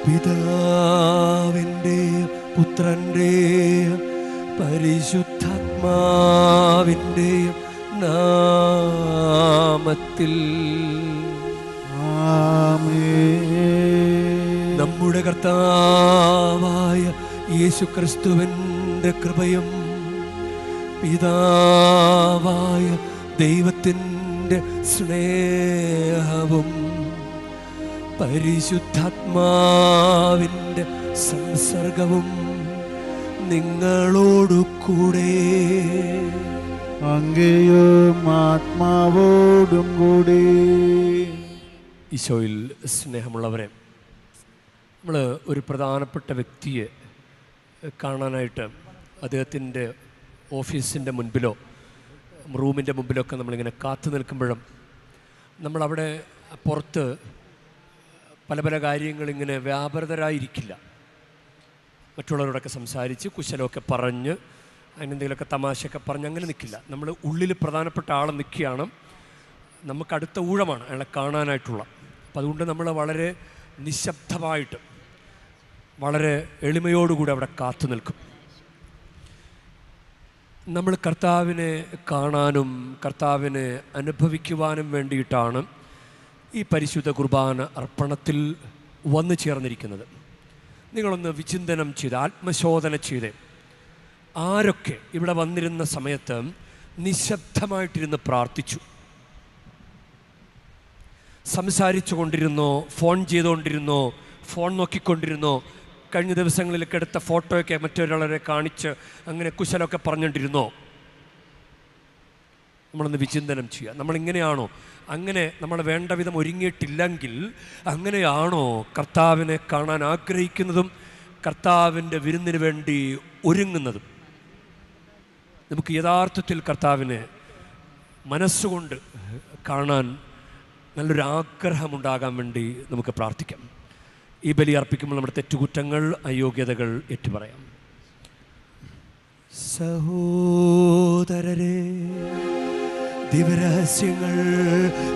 പിതാവിൻ്റെയും പുത്രൻ്റെയും പരിശുദ്ധാത്മാവിൻ്റെയും നാമത്തിൽ നമ്മുടെ കർത്താവായ യേശുക്രിസ്തുവിൻ്റെ കൃപയും പിതാവായ ദൈവത്തിൻ്റെ സ്നേഹവും പരിശുദ്ധാത്മാവിൻ്റെ സംസർഗവും നിങ്ങളോടു കൂടെ അങ്ങയും ആത്മാവോടും കൂടി. ഈശോയിൽ സ്നേഹമുള്ളവരെ, നമ്മൾ ഒരു പ്രധാനപ്പെട്ട വ്യക്തിയെ കാണാനായിട്ട് അദ്ദേഹത്തിൻ്റെ ഓഫീസിൻ്റെ മുൻപിലോ റൂമിൻ്റെ മുമ്പിലൊക്കെ നമ്മളിങ്ങനെ കാത്തു നിൽക്കുമ്പോഴും നമ്മളവിടെ പുറത്ത് പല പല കാര്യങ്ങളിങ്ങനെ വ്യാപൃതരായിരിക്കില്ല. മറ്റുള്ളവരോടൊക്കെ സംസാരിച്ച് കുശലമൊക്കെ പറഞ്ഞ് അതിനെന്തെങ്കിലുമൊക്കെ തമാശയൊക്കെ പറഞ്ഞ് അങ്ങനെ നിൽക്കില്ല. നമ്മൾ ഉള്ളിൽ പ്രധാനപ്പെട്ട ആളെ നിൽക്കുകയാണ്. നമുക്കടുത്ത ഊഴമാണ് അയാളെ കാണാനായിട്ടുള്ള. അപ്പം അതുകൊണ്ട് നമ്മൾ വളരെ നിശബ്ദമായിട്ട് വളരെ എളിമയോടുകൂടി അവിടെ കാത്തു നിൽക്കും. നമ്മൾ കർത്താവിനെ കാണാനും കർത്താവിനെ അനുഭവിക്കുവാനും വേണ്ടിയിട്ടാണ് ഈ പരിശുദ്ധ കുർബാന അർപ്പണത്തിൽ വന്നു ചേർന്നിരിക്കുന്നത്. നിങ്ങളൊന്ന് വിചിന്തനം ചെയ്ത് ആത്മശോധന ചെയ്ത് ആരൊക്കെ ഇവിടെ വന്നിരുന്ന സമയത്ത് നിശബ്ദമായിട്ടിരുന്ന് പ്രാർത്ഥിച്ചു, സംസാരിച്ചു കൊണ്ടിരുന്നോ, ഫോൺ ചെയ്തുകൊണ്ടിരുന്നോ, ഫോൺ നോക്കിക്കൊണ്ടിരുന്നോ, കഴിഞ്ഞ ദിവസങ്ങളിലൊക്കെ എടുത്ത ഫോട്ടോയൊക്കെ മറ്റൊരാളെ കാണിച്ച് അങ്ങനെ കുശലമൊക്കെ പറഞ്ഞുകൊണ്ടിരുന്നോ? നമ്മളൊന്ന് വിചിന്തനം ചെയ്യുക. നമ്മളിങ്ങനെയാണോ? അങ്ങനെ നമ്മൾ വേണ്ട വിധം ഒരുങ്ങിയിട്ടില്ലെങ്കിൽ അങ്ങനെയാണോ കർത്താവിനെ കാണാൻ ആഗ്രഹിക്കുന്നതും കർത്താവിൻ്റെ വിരുന്നിന് വേണ്ടി ഒരുങ്ങുന്നതും? നമുക്ക് യഥാർത്ഥത്തിൽ കർത്താവിനെ മനസ്സുകൊണ്ട് കാണാൻ നല്ലൊരു ആഗ്രഹമുണ്ടാകാൻ വേണ്ടി നമുക്ക് പ്രാർത്ഥിക്കാം. ഈ ബലി അർപ്പിക്കുമ്പോൾ നമ്മുടെ തെറ്റുകുറ്റങ്ങൾ, അയോഗ്യതകൾ ഏറ്റുപറയാം. സഹോദരരെ, ദിവരഹസ്യങ്ങൾ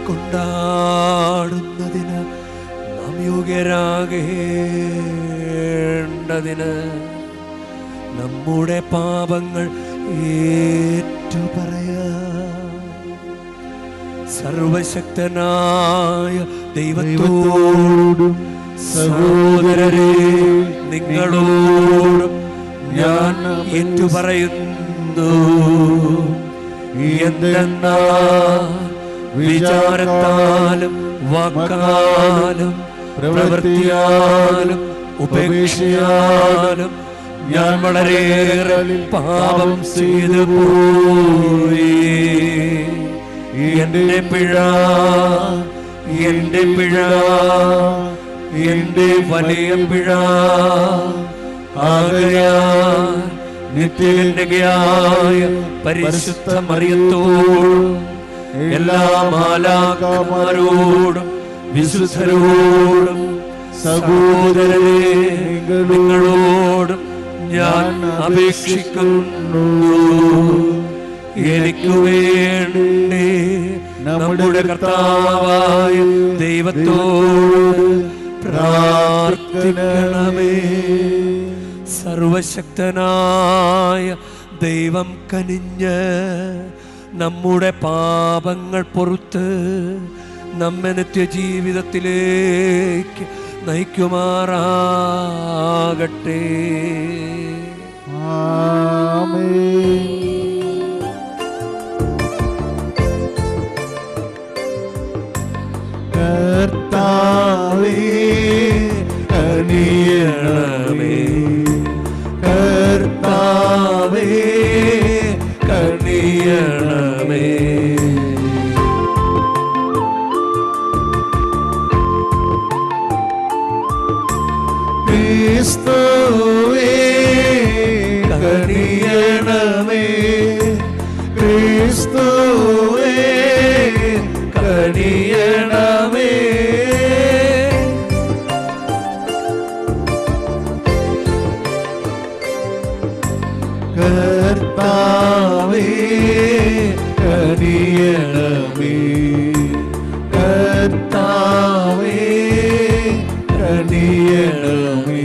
കൊണ്ടാടുന്നതിന് നാം യോഗ്യരാകേണ്ടതിന് നമ്മുടെ പാപങ്ങൾ ഏറ്റുപറയാം. സർവശക്തനായ ദൈവത്തോടും സഹോദരരെ നിങ്ങളോടും ഞാൻ ഏറ്റുപറയുന്നു, എന്തെന്നാൽ വിചാരത്താലും വാക്കാലും പ്രവൃത്തിയാലും ഉപേക്ഷയാലും ഞാൻ വളരെയേറെ പാപം ചെയ്തു പോയി. എന്റെ പിഴ, എന്റെ പിഴ, എന്റെ വലിയ പിഴ. ആകയാൽ നിത്യകന്യകയായ പരിശുദ്ധ മറിയത്തോടും എല്ലാ മാലാഖമാരോടും വിശുദ്ധരോടും സഹോദരരെ നിങ്ങളോടും ഞാൻ അപേക്ഷിക്കുന്നു, എനിക്ക് വേണ്ടി നമ്മുടെ കർത്താവായ ദൈവത്തോട് പ്രാർത്ഥിക്കണമേ. സർവശക്തനായ ദൈവം കനിഞ്ഞ് നമ്മുടെ പാപങ്ങൾ പൊറുത്ത് നമ്മെ നിത്യജീവിതത്തിലേക്ക് നയിക്കുമാറാകട്ടെ. ആമേൻ. കർത്താവേ കനിയണമേ, കർത്താവേ കനിയണമേ. ക്രിസ്തുവേ കനിയണമേ, ക്രിസ്തുവേ കനിയണമേ. കർത്താവേ കനിയണമേ, കർത്താവേ കനിയണമേ.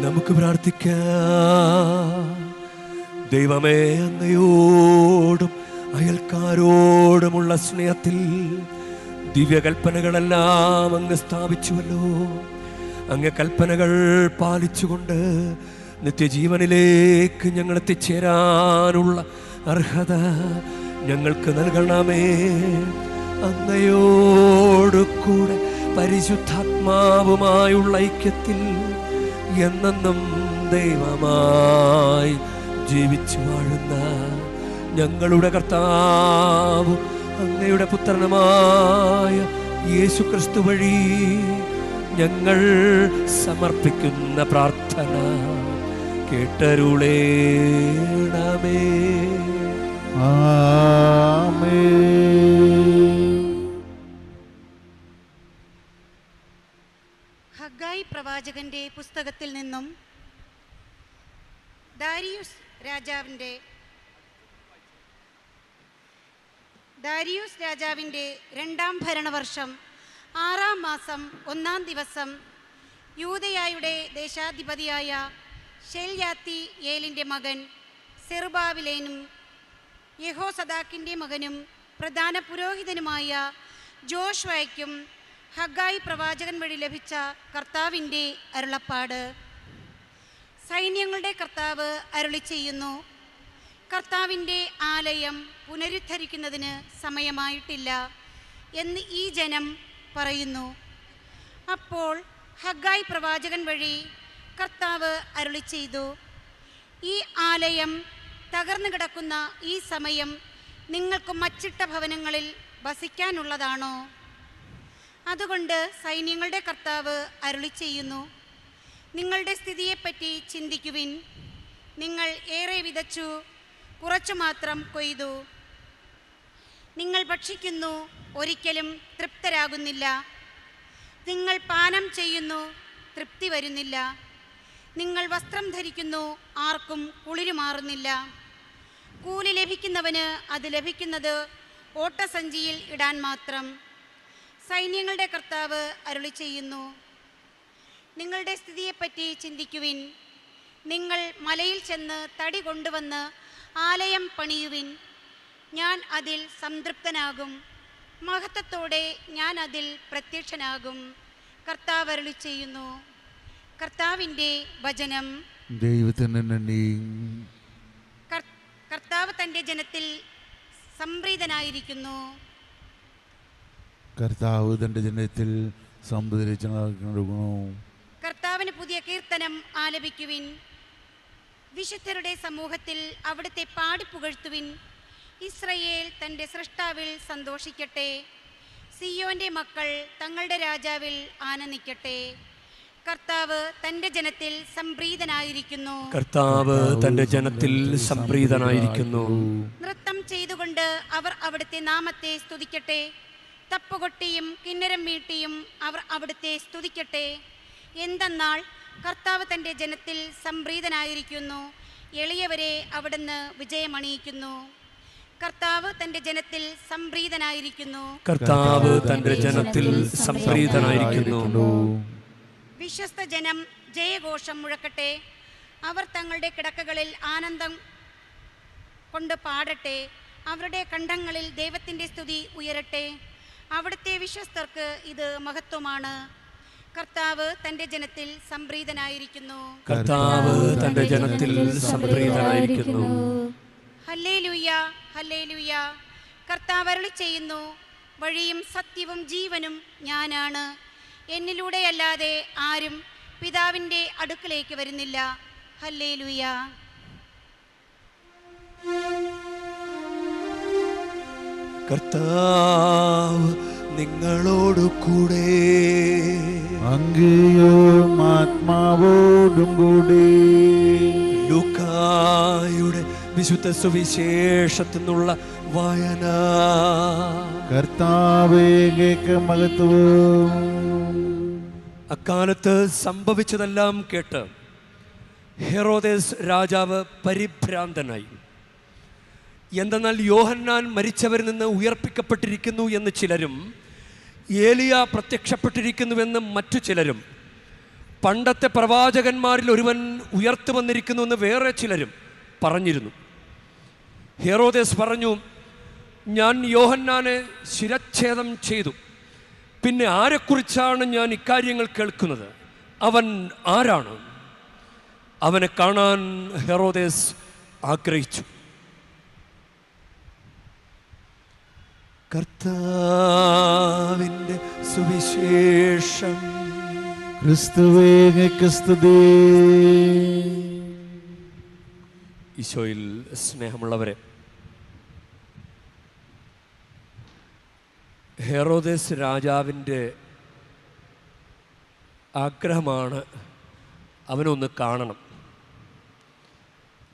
നമുക്ക് പ്രാർത്ഥിക്കാം. ദൈവമേ, അങ്ങയോടും അയൽക്കാരോടുമുള്ള സ്നേഹത്തിൽ ദിവ്യകൽപ്പനകളെല്ലാം അങ്ങ് സ്ഥാപിച്ചുവല്ലോ. അങ്ങ് കൽപ്പനകൾ പാലിച്ചുകൊണ്ട് നിത്യജീവനിലേക്ക് ഞങ്ങൾ എത്തിച്ചേരാനുള്ള അർഹത ഞങ്ങൾക്ക് നൽകണമേ. അങ്ങയോട് കൂടെ പരിശുദ്ധാത്മാവുമായുള്ള ഐക്യത്തിൽ എന്നെന്നും ദൈവമായി ജീവിച്ചു വാഴുന്ന ഞങ്ങളുടെ കർത്താവ് അങ്ങയുടെ പുത്രനുമായ യേശുക്രിസ്തു വഴി ഞങ്ങൾ സമർപ്പിക്കുന്ന പ്രാർത്ഥന കേട്ടരുളേണമേ. ഹഗ്ഗായി പ്രവാചകന്റെ പുസ്തകത്തിൽ നിന്നും ദാരിയൂസ് രാജാവിൻ്റെ 2-ാം ഭരണവർഷം 6-ാം മാസം 1-ാം ദിവസം യൂദയായുടെ ദേശാധിപതിയായ ശെൽയാത്തിയേലിൻ്റെ മകൻ സെറുബാബേലിനും യഹോസദാക്കിൻ്റെ മകനും പ്രധാന പുരോഹിതനുമായ ജോഷ്വായ്ക്കും ഹഗ്ഗായി പ്രവാചകൻ വഴി ലഭിച്ച കർത്താവിൻ്റെ അരുളപ്പാട്. സൈന്യങ്ങളുടെ കർത്താവ് അരുളി ചെയ്യുന്നു, കർത്താവിൻ്റെ ആലയം പുനരുദ്ധരിക്കുന്നതിന് സമയമായിട്ടില്ല എന്ന് ഈ ജനം പറയുന്നു. അപ്പോൾ ഹഗ്ഗായി പ്രവാചകൻ വഴി കർത്താവ് അരുളി ചെയ്തു, ഈ ആലയം തകർന്നു കിടക്കുന്ന ഈ സമയം നിങ്ങൾക്ക് മച്ചിട്ട ഭവനങ്ങളിൽ വസിക്കാനുള്ളതാണോ? അതുകൊണ്ട് സൈന്യങ്ങളുടെ കർത്താവ് അരുളി ചെയ്യുന്നു, നിങ്ങളുടെ സ്ഥിതിയെപ്പറ്റി ചിന്തിക്കുവിൻ. നിങ്ങൾ ഏറെ വിതച്ചു, കുറച്ചു മാത്രം കൊയ്തു. നിങ്ങൾ ഭക്ഷിക്കുന്നു, ഒരിക്കലും തൃപ്തരാകുന്നില്ല. നിങ്ങൾ പാനം ചെയ്യുന്നു, തൃപ്തി വരുന്നില്ല. നിങ്ങൾ വസ്ത്രം ധരിക്കുന്നു, ആർക്കും കുളിരുമാറുന്നില്ല. കൂലി ലഭിക്കുന്നവന് അത് ലഭിക്കുന്നത് ഓട്ടസഞ്ചിയിൽ ഇടാൻ മാത്രം. സൈന്യങ്ങളുടെ കർത്താവ് അരുളി ചെയ്യുന്നു, നിങ്ങളുടെ സ്ഥിതിയെപ്പറ്റി ചിന്തിക്കുവിൻ. നിങ്ങൾ മലയിൽ ചെന്ന് തടി കൊണ്ടുവന്ന് ആലയം പണിയുവിൻ. ഞാൻ അതിൽ സംതൃപ്തനാകും, മഹത്വത്തോടെ ഞാൻ അതിൽ പ്രത്യക്ഷനാകും. കർത്താവ് അരുളി ചെയ്യുന്നു. കർത്താവിൻ്റെ വചനം. ദൈവത്തിന് നന്ദി. കർത്താവ് തൻ്റെ ജനത്തിൽ സംപ്രീതനായിരിക്കുന്നു. കർത്താവ് തൻ്റെ ജനത്തിൽ സംപ്രീതനായിരിക്കുന്നു. കർത്താവിന് പുതിയ കീർത്തനം ആലപിക്കുവിൻ. വിശുദ്ധരുടെ സമൂഹത്തിൽ അവിടുത്തെ പാടിപ്പുകഴ്ത്തുവിൻ. ഇസ്രയേൽ തൻ്റെ സൃഷ്ടാവിൽ സന്തോഷിക്കട്ടെ. സിയോന്റെ മക്കൾ തങ്ങളുടെ രാജാവിൽ ആനന്ദിക്കട്ടെ. കർത്താവ് തൻ്റെ ജനത്തിൽ സംപ്രീതനായിരിക്കുന്നു. കർത്താവ് തൻ്റെ ജനത്തിൽ സംപ്രീതനായിരിക്കുന്നു. നൃത്തം ചെയ്തുകൊണ്ട് അവർ അവിടുത്തെ നാമത്തെ സ്തുതിക്കട്ടെ. തപ്പുകൊട്ടിയും കിന്നരം മീട്ടിയും അവർ അവിടുത്തെ സ്തുതിക്കട്ടെ. എന്തെന്നാൽ കർത്താവ് തൻ്റെ ജനത്തിൽ സംപ്രീതനായിരിക്കുന്നു. എളിയവരെ അവിടുന്ന് വിജയമണിയിക്കുന്നു. കർത്താവ് തൻ്റെ ജനത്തിൽ സംപ്രീതനായിരിക്കുന്നു. കർത്താവ് തൻ്റെ ജനത്തിൽ സംപ്രീതനായിരിക്കുന്നു. വിശ്വസ്ത ജനം ജയഘോഷം മുഴക്കട്ടെ. അവർ തങ്ങളുടെ കിടക്കകളിൽ ആനന്ദം കൊണ്ട് പാടട്ടെ. അവരുടെ കണ്ഠങ്ങളിൽ ദൈവത്തിൻ്റെ സ്തുതി ഉയരട്ടെ. അവിടുത്തെ വിശ്വസ്തർക്ക് ഇത് മഹത്വമാണ്. കർത്താവ് തൻ്റെ ജനത്തിൽ സംപ്രീതനായിരിക്കുന്നു. കർത്താവ് തൻ്റെ ജനത്തിൽ സംപ്രീതനായിരിക്കുന്നു. Hallelujah, hallelujah. കർത്താവ് അരുളി ചെയ്യുന്നു, വഴിയും സത്യവും ജീവനും ഞാനാണ്. എന്നിലൂടെയല്ലാതെ ആരും പിതാവിൻ്റെ അടുക്കലേക്ക് വരുന്നില്ല. ഹല്ലേലൂയ. കർത്താവ് നിങ്ങളോടു കൂടെ, അങ്ങയും ആത്മാവോടും കൂടി. ലൂക്കായുടെ വിശുദ്ധ സുവിശേഷത്തിൽ നിന്നുള്ള വായന. കർത്താവേ, അങ്ങേക്ക് മഹത്വം. അക്കാലത്ത് സംഭവിച്ചതെല്ലാം കേട്ട് ഹെറോദേസ് രാജാവ് പരിഭ്രാന്തനായി. എന്തെന്നാൽ യോഹന്നാൻ മരിച്ചവരിൽ നിന്ന് ഉയർപ്പിക്കപ്പെട്ടിരിക്കുന്നു എന്ന് ചിലരും ഏലിയ പ്രത്യക്ഷപ്പെട്ടിരിക്കുന്നുവെന്ന് മറ്റു ചിലരും, പണ്ടത്തെ പ്രവാചകന്മാരിൽ ഒരുവൻ ഉയർത്തു വന്നിരിക്കുന്നുവെന്ന് വേറെ ചിലരും പറഞ്ഞിരുന്നു. ഹെറോദേസ് പറഞ്ഞു, ഞാൻ യോഹന്നാനെ ശിരച്ഛേദം ചെയ്തു, പിന്നെ ആരെക്കുറിച്ചാണ് ഞാൻ ഇക്കാര്യങ്ങൾ കേൾക്കുന്നത്? അവൻ ആരാണ്? അവനെ കാണാൻ ഹെറോദേസ് ആഗ്രഹിച്ചു. കർത്താവിൻ്റെ സുവിശേഷം. ക്രിസ്തുവേ സ്തുതി. ഈശോയിൽ സ്നേഹമുള്ളവരെ, ഹെറോദേസ് രാജാവിൻ്റെ ആഗ്രഹമാണ് അവനൊന്ന് കാണണം.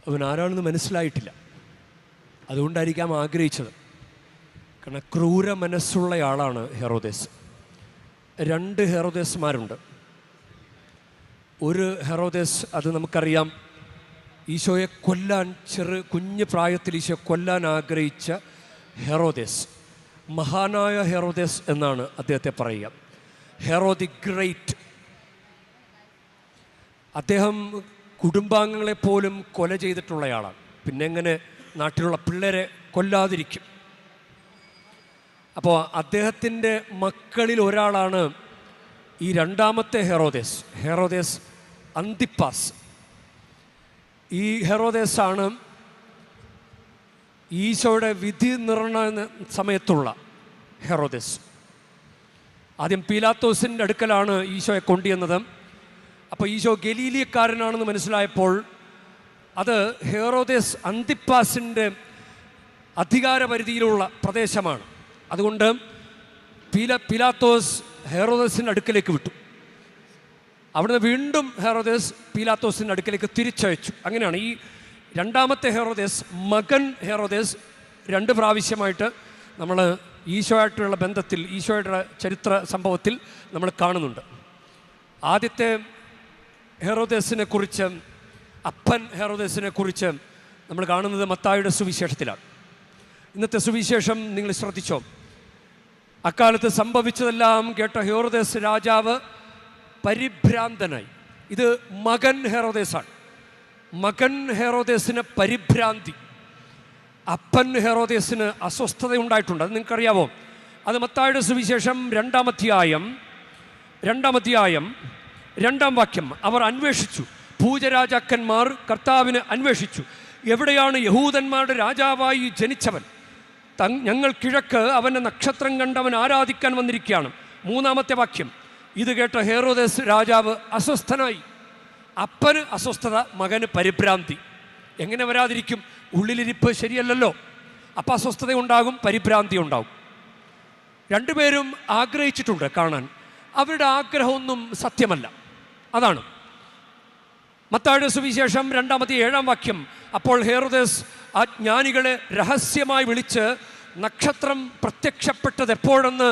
അവൻ ആരാണെന്ന് മനസ്സിലായിട്ടില്ല, അതുകൊണ്ടായിരിക്കാം ആഗ്രഹിച്ചത്. കാരണം ക്രൂര മനസ്സുള്ളയാളാണ് ഹെറോദേസ്. 2 ഹെറോദേസ്മാരുണ്ട്. ഒരു ഹെറോദേസ്, അത് നമുക്കറിയാം, ഈശോയെ കൊല്ലാൻ കുഞ്ഞു പ്രായത്തിൽ ഈശോയെ കൊല്ലാൻ ആഗ്രഹിച്ച ഹെറോദേസ്. മഹാനായ ഹെറോദേസ് എന്നാണ് അദ്ദേഹത്തെ പറയുക, ഹെറോദി ഗ്രേറ്റ്. അദ്ദേഹം കുടുംബാംഗങ്ങളെപ്പോലും കൊല ചെയ്തിട്ടുള്ളയാളാണ്. പിന്നെ എങ്ങനെ നാട്ടിലുള്ള പിള്ളേരെ കൊല്ലാതിരിക്കും? അപ്പോൾ അദ്ദേഹത്തിൻ്റെ മക്കളിൽ ഒരാളാണ് ഈ 2ാമത്തെ ഹെറോദേസ്, ഹെറോദേസ് അന്തിപ്പാസ്. ഈ ഹെറോദേസാണ് ഈശോയുടെ വിധി നിർണയ സമയത്തുള്ള ഹെറോദേസ്. ആദ്യം പീലാത്തോസിൻ്റെ അടുക്കലാണ് ഈശോയെ കൊണ്ടുവന്നത്. അപ്പോൾ ഈശോ ഗലീലിയക്കാരനാണെന്ന് മനസ്സിലായപ്പോൾ അത് ഹെറോദേസ് അന്തിപ്പാസിൻ്റെ അധികാരപരിധിയിലുള്ള പ്രദേശമാണ്. അതുകൊണ്ട് പീലാത്തോസ് ഹെറോദേസിൻ്റെ അടുക്കലേക്ക് വിട്ടു. അവിടുന്ന് വീണ്ടും ഹെറോദേസ് പീലാത്തോസിൻ്റെ അടുക്കലേക്ക് തിരിച്ചയച്ചു. അങ്ങനെയാണ് ഈ 2ാമത്തെ ഹെറോദേസ്, മകൻ ഹെറോദേസ് 2 പ്രാവശ്യമായിട്ട് നമ്മൾ ഈശോയായിട്ടുള്ള ബന്ധത്തിൽ, ഈശോയുടെ ചരിത്ര സംഭവത്തിൽ നമ്മൾ കാണുന്നുണ്ട്. ആദ്യത്തെ ഹെറോദേസിനെ കുറിച്ച്, അപ്പൻ ഹെറോദേസിനെ കുറിച്ച് നമ്മൾ കാണുന്നത് മത്തായിയുടെ സുവിശേഷത്തിലാണ്. ഇന്നത്തെ സുവിശേഷം നിങ്ങൾ ശ്രദ്ധിച്ചോ? അക്കാലത്ത് സംഭവിച്ചതെല്ലാം കേട്ട ഹെറോദേസ് രാജാവ് പരിഭ്രാന്തനായി. ഇത് മകൻ ഹെറോദേസാണ്. മകൻ ഹെറോദേസിന് പരിഭ്രാന്തി, അപ്പൻ ഹെറോദേസിന് അസ്വസ്ഥതയുണ്ടായിട്ടുണ്ട്. അത് നിങ്ങൾക്കറിയാവോ? അത് മത്തായിയുടെ സുവിശേഷം 2-ാം അധ്യായം 2-ാം വാക്യം. അവർ അന്വേഷിച്ചു, പൂജരാജാക്കന്മാർ കർത്താവിനെ അന്വേഷിച്ചു, എവിടെയാണ് യഹൂദന്മാരുടെ രാജാവായി ജനിച്ചവൻ? ഞങ്ങൾ കിഴക്ക് അവൻ്റെ നക്ഷത്രം കണ്ടവൻ ആരാധിക്കാൻ വന്നിരിക്കുകയാണ്. 3-ാമത്തെ വാക്യം. ഇത് കേട്ട ഹെറോദേസ് രാജാവ് അസ്വസ്ഥനായി. അപ്പന് അസ്വസ്ഥത, മകന് പരിഭ്രാന്തി. എങ്ങനെ വരാതിരിക്കും? ഉള്ളിലിരിപ്പ് ശരിയല്ലല്ലോ. അപ്പം അസ്വസ്ഥത ഉണ്ടാകും, പരിഭ്രാന്തി ഉണ്ടാകും. 2 പേരും ആഗ്രഹിച്ചിട്ടുണ്ട് കാണാൻ. അവരുടെ ആഗ്രഹമൊന്നും സത്യമല്ല. അതാണ് മത്തായിയുടെ സുവിശേഷം 2-ാം അധ്യായം 7-ാം വാക്യം. അപ്പോൾ ഹെറോദേസ് ആ ജ്ഞാനികളെ രഹസ്യമായി വിളിച്ച് നക്ഷത്രം പ്രത്യക്ഷപ്പെട്ടത് എപ്പോഴെന്ന്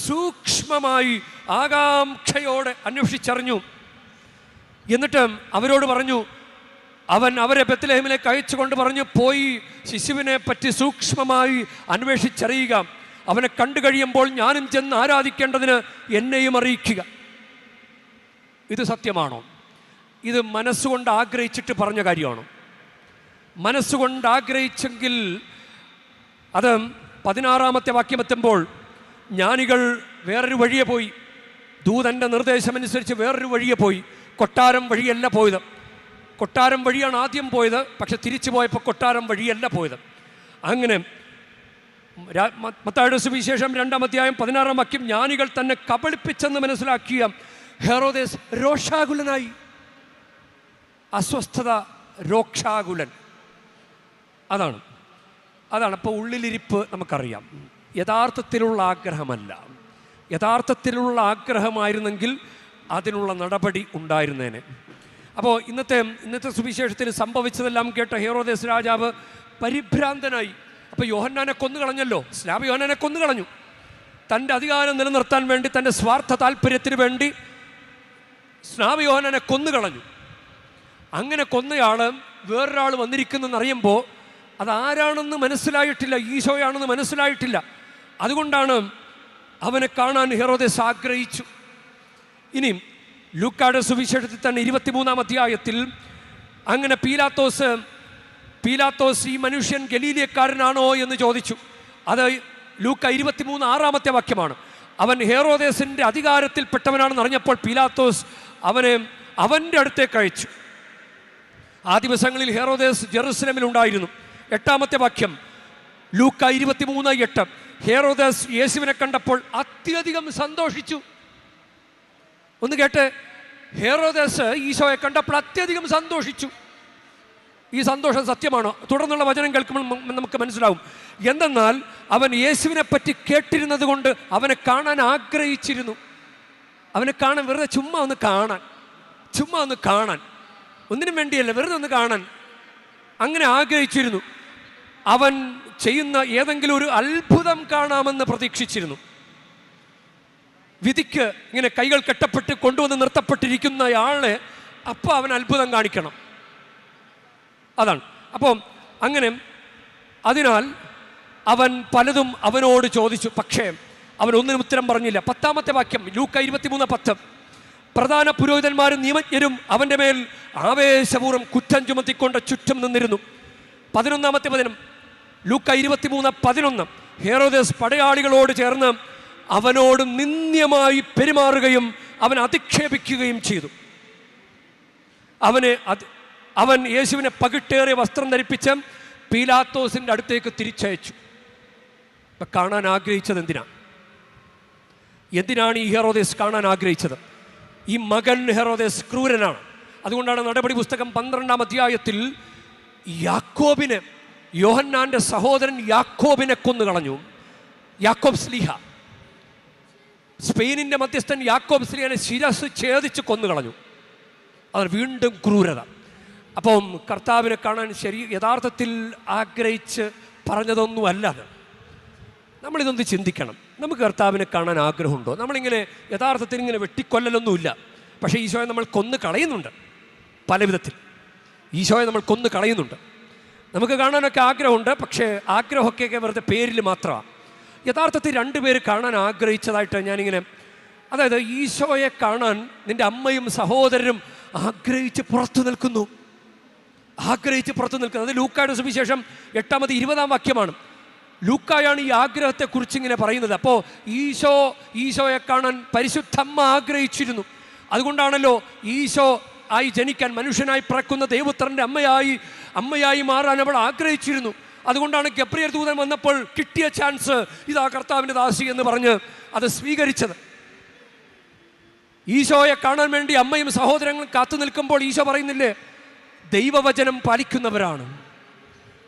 സൂക്ഷ്മമായി ആകാംക്ഷയോടെ അന്വേഷിച്ചറിഞ്ഞു. എന്നിട്ട് അവരോട് പറഞ്ഞു, അവൻ അവരെ ബെത്ലഹേമിലേക്ക് അയച്ചുകൊണ്ട് പറഞ്ഞു, പോയി ശിശുവിനെ പറ്റി സൂക്ഷ്മമായി അന്വേഷിച്ചറിയുക. അവനെ കണ്ടു കഴിയുമ്പോൾ ഞാനും ചെന്ന് ആരാധിക്കേണ്ടതിന് എന്നെയും അറിയിക്കുക. ഇത് സത്യമാണോ? ഇത് മനസ്സുകൊണ്ട് ആഗ്രഹിച്ചിട്ട് പറഞ്ഞ കാര്യമാണോ? മനസ്സുകൊണ്ട് ആഗ്രഹിച്ചെങ്കിൽ അത് 16-ാമത്തെ വാക്യം എത്തുമ്പോൾ ജ്ഞാനികൾ വേറൊരു വഴിയെ പോയി. ദൂതൻ്റെ നിർദ്ദേശമനുസരിച്ച് വേറൊരു വഴിയെ പോയി. കൊട്ടാരം വഴിയല്ല പോയത്. കൊട്ടാരം വഴിയാണ് ആദ്യം പോയത്, പക്ഷെ തിരിച്ചു പോയപ്പോൾ കൊട്ടാരം വഴിയല്ല പോയത്. അങ്ങനെ മത്തായിയുടെ സുവിശേഷം 2-ാം അധ്യായം 16-ാം വാക്യം. ജ്ഞാനികൾ തന്നെ കബളിപ്പിച്ചെന്ന് മനസ്സിലാക്കിയ ഹെറോദേസ് രോഷാകുലനായി. അസ്വസ്ഥത, രോക്ഷാകുലൻ. അതാണ്. അപ്പോൾ ഉള്ളിലിരിപ്പ് നമുക്കറിയാം. യഥാർത്ഥത്തിലുള്ള ആഗ്രഹമല്ല. യഥാർത്ഥത്തിലുള്ള ആഗ്രഹമായിരുന്നെങ്കിൽ അതിനുള്ള നടപടി ഉണ്ടായിരുന്നേനെ. അപ്പോൾ ഇന്നത്തെ സുവിശേഷത്തിൽ സംഭവിച്ചതെല്ലാം കേട്ട ഹെറോദേസ് രാജാവ് പരിഭ്രാന്തനായി. അപ്പോൾ യോഹന്നാനെ കൊന്നുകളഞ്ഞല്ലോ, സ്നാപക യോഹന്നാനെ കൊന്നുകളഞ്ഞു. തൻ്റെ അധികാരം നിലനിർത്താൻ വേണ്ടി, തൻ്റെ സ്വാർത്ഥ താല്പര്യത്തിന് വേണ്ടി സ്നാപക യോഹന്നാനെ കൊന്നുകളഞ്ഞു. അങ്ങനെ കൊന്നയാൾ വേറൊരാൾ വന്നിരിക്കുന്നെന്നറിയുമ്പോൾ അതാരാണെന്ന് മനസ്സിലായിട്ടില്ല, ഈശോയാണെന്ന് മനസ്സിലായിട്ടില്ല. അതുകൊണ്ടാണ് അവനെ കാണാൻ ഹെറോദേസ് ആഗ്രഹിച്ചു. ഇനി ലൂക്കായുടെ സുവിശേഷത്തിൽ തന്നെ 23-ാം അധ്യായത്തിൽ അങ്ങനെ പീലാത്തോസ് ഈ മനുഷ്യൻ ഗലീലിയക്കാരനാണോ എന്ന് ചോദിച്ചു. അത് ലൂക്ക 23:6 വാക്യമാണ്. അവൻ ഹെറോദേസിൻ്റെ അധികാരത്തിൽപ്പെട്ടവനാണെന്ന് അറിഞ്ഞപ്പോൾ പീലാത്തോസ് അവനെ അവൻ്റെ അടുത്തേക്ക് അയച്ചു. ആ ദിവസങ്ങളിൽ ഹെറോദേസ് ജെറുസലേമിലുണ്ടായിരുന്നു. 8-ാമത്തെ വാക്യം ലൂക്ക 23:8. ഹെറോദേസ് യേശുവിനെ കണ്ടപ്പോൾ അത്യധികം സന്തോഷിച്ചു. ഒന്ന് കേട്ട്, ഹെറോദേസ് ഈശോയെ കണ്ടപ്പോൾ അത്യധികം സന്തോഷിച്ചു. ഈ സന്തോഷം സത്യമാണോ? തുടർന്നുള്ള വചനം കേൾക്കുമ്പോൾ നമുക്ക് മനസ്സിലാവും. എന്തെന്നാൽ അവൻ യേശുവിനെ പറ്റി കേട്ടിരുന്നത് കൊണ്ട് അവനെ കാണാൻ ആഗ്രഹിച്ചിരുന്നു. അവനെ കാണാൻ, വെറുതെ ചുമ്മാ ഒന്ന് കാണാൻ, ഒന്നിനും വേണ്ടിയല്ല, വെറുതെ ഒന്ന് കാണാൻ അങ്ങനെ ആഗ്രഹിച്ചിരുന്നു. അവൻ ചെയ്യുന്ന ഏതെങ്കിലും ഒരു അത്ഭുതം കാണാമെന്ന് പ്രതീക്ഷിച്ചിരുന്നു. വിധിക്ക് ഇങ്ങനെ കൈകൾ കെട്ടപ്പെട്ട് കൊണ്ടുവന്ന് നിർത്തപ്പെട്ടിരിക്കുന്നയാളെ അപ്പോൾ അവൻ അത്ഭുതം കാണിക്കണം. അതാണ്. അപ്പം അങ്ങനെ അതിനാൽ അവൻ പലതും അവനോട് ചോദിച്ചു. പക്ഷേ അവൻ ഒന്നിനും ഉത്തരം പറഞ്ഞില്ല. 10-ാമത്തെ വാക്യം ലൂക്ക 23:10. പ്രധാന പുരോഹിതന്മാരും നിയമജ്ഞരും അവൻ്റെ മേൽ ആവേശപൂർവ്വം കുറ്റം ചുമത്തിക്കൊണ്ട് ചുറ്റും നിന്നിരുന്നു. 11-ാമത്തെ വചനം ലൂക്ക 23:11. ഹെറോദേസ് പടയാളികളോട് ചേർന്ന് അവനോട് നിന്ദ്യമായി പെരുമാറുകയും അവനെ അധിക്ഷേപിക്കുകയും ചെയ്തു. അവൻ യേശുവിനെ പകിട്ടേറിയ വസ്ത്രം ധരിപ്പിച്ച് പീലാത്തോസിൻ്റെ അടുത്തേക്ക് തിരിച്ചയച്ചു. ഇപ്പം കാണാൻ ആഗ്രഹിച്ചത് എന്തിനാണ് ഈ ഹെറോദേസ് കാണാൻ ആഗ്രഹിച്ചത്? ഈ മകൻ ഹെറോദേസ് ക്രൂരനാണ്. അതുകൊണ്ടാണ് നടപടി പുസ്തകം 12-ാം അധ്യായത്തിൽ യാക്കോബിനെ, യോഹന്നാൻ്റെ സഹോദരൻ യാക്കോബിനെ കൊന്നുകളഞ്ഞു. യാക്കോബ് സ്ലീഹ, സ്പെയിനിൻ്റെ മധ്യസ്ഥൻ യാക്കോബ് സ്ലീഹനെ ശിരസ് ഛേദിച്ച് കൊന്നുകളഞ്ഞു. അത് വീണ്ടും ക്രൂരത. അപ്പം കർത്താവിനെ കാണാൻ യഥാർത്ഥത്തിൽ ആഗ്രഹിച്ച് പറഞ്ഞതൊന്നുമല്ല അത്. നമ്മളിതൊന്ന് ചിന്തിക്കണം. നമുക്ക് കർത്താവിനെ കാണാൻ ആഗ്രഹമുണ്ടോ? നമ്മളിങ്ങനെ യഥാർത്ഥത്തിൽ ഇങ്ങനെ വെട്ടിക്കൊല്ലലൊന്നുമില്ല. പക്ഷേ ഈശോയെ നമ്മൾ കൊന്നു കളയുന്നുണ്ട്. പല വിധത്തിൽ ഈശോയെ നമ്മൾ കൊന്നു കളയുന്നുണ്ട്. നമുക്ക് കാണാനൊക്കെ ആഗ്രഹമുണ്ട്. പക്ഷേ ആഗ്രഹമൊക്കെ വെറുതെ പേരിൽ മാത്രമാണ്. യഥാർത്ഥത്തിൽ 2 പേര് കാണാൻ ആഗ്രഹിച്ചതായിട്ട് ഞാനിങ്ങനെ, അതായത് ഈശോയെ കാണാൻ നിൻ്റെ അമ്മയും സഹോദരനും ആഗ്രഹിച്ച് പുറത്തു നിൽക്കുന്നു. അത് ലൂക്കായുടെ സുവിശേഷം 8-20 വാക്യമാണ്. ലൂക്കായാണ് ഈ ആഗ്രഹത്തെക്കുറിച്ച് ഇങ്ങനെ പറയുന്നത്. അപ്പോൾ ഈശോയെ കാണാൻ പരിശുദ്ധമ്മ ആഗ്രഹിച്ചിരുന്നു. അതുകൊണ്ടാണല്ലോ ഈശോ ആയി ജനിക്കാൻ, മനുഷ്യനായി പിറക്കുന്ന ദൈവപുത്രൻ്റെ അമ്മയായി മാറാൻ അവൾ ആഗ്രഹിച്ചിരുന്നു. അതുകൊണ്ടാണ് ഗബ്രിയേൽ ദൂതൻ വന്നപ്പോൾ കിട്ടിയ ചാൻസ്, ഇതാ കർത്താവിൻ്റെ ദാസി എന്ന് പറഞ്ഞ് അത് സ്വീകരിച്ചത്. ഈശോയെ കാണാൻ വേണ്ടി അമ്മയും സഹോദരങ്ങളും കാത്തു നിൽക്കുമ്പോൾ ഈശോ പറയുന്നില്ലേ, ദൈവവചനം പാലിക്കുന്നവരാണ്,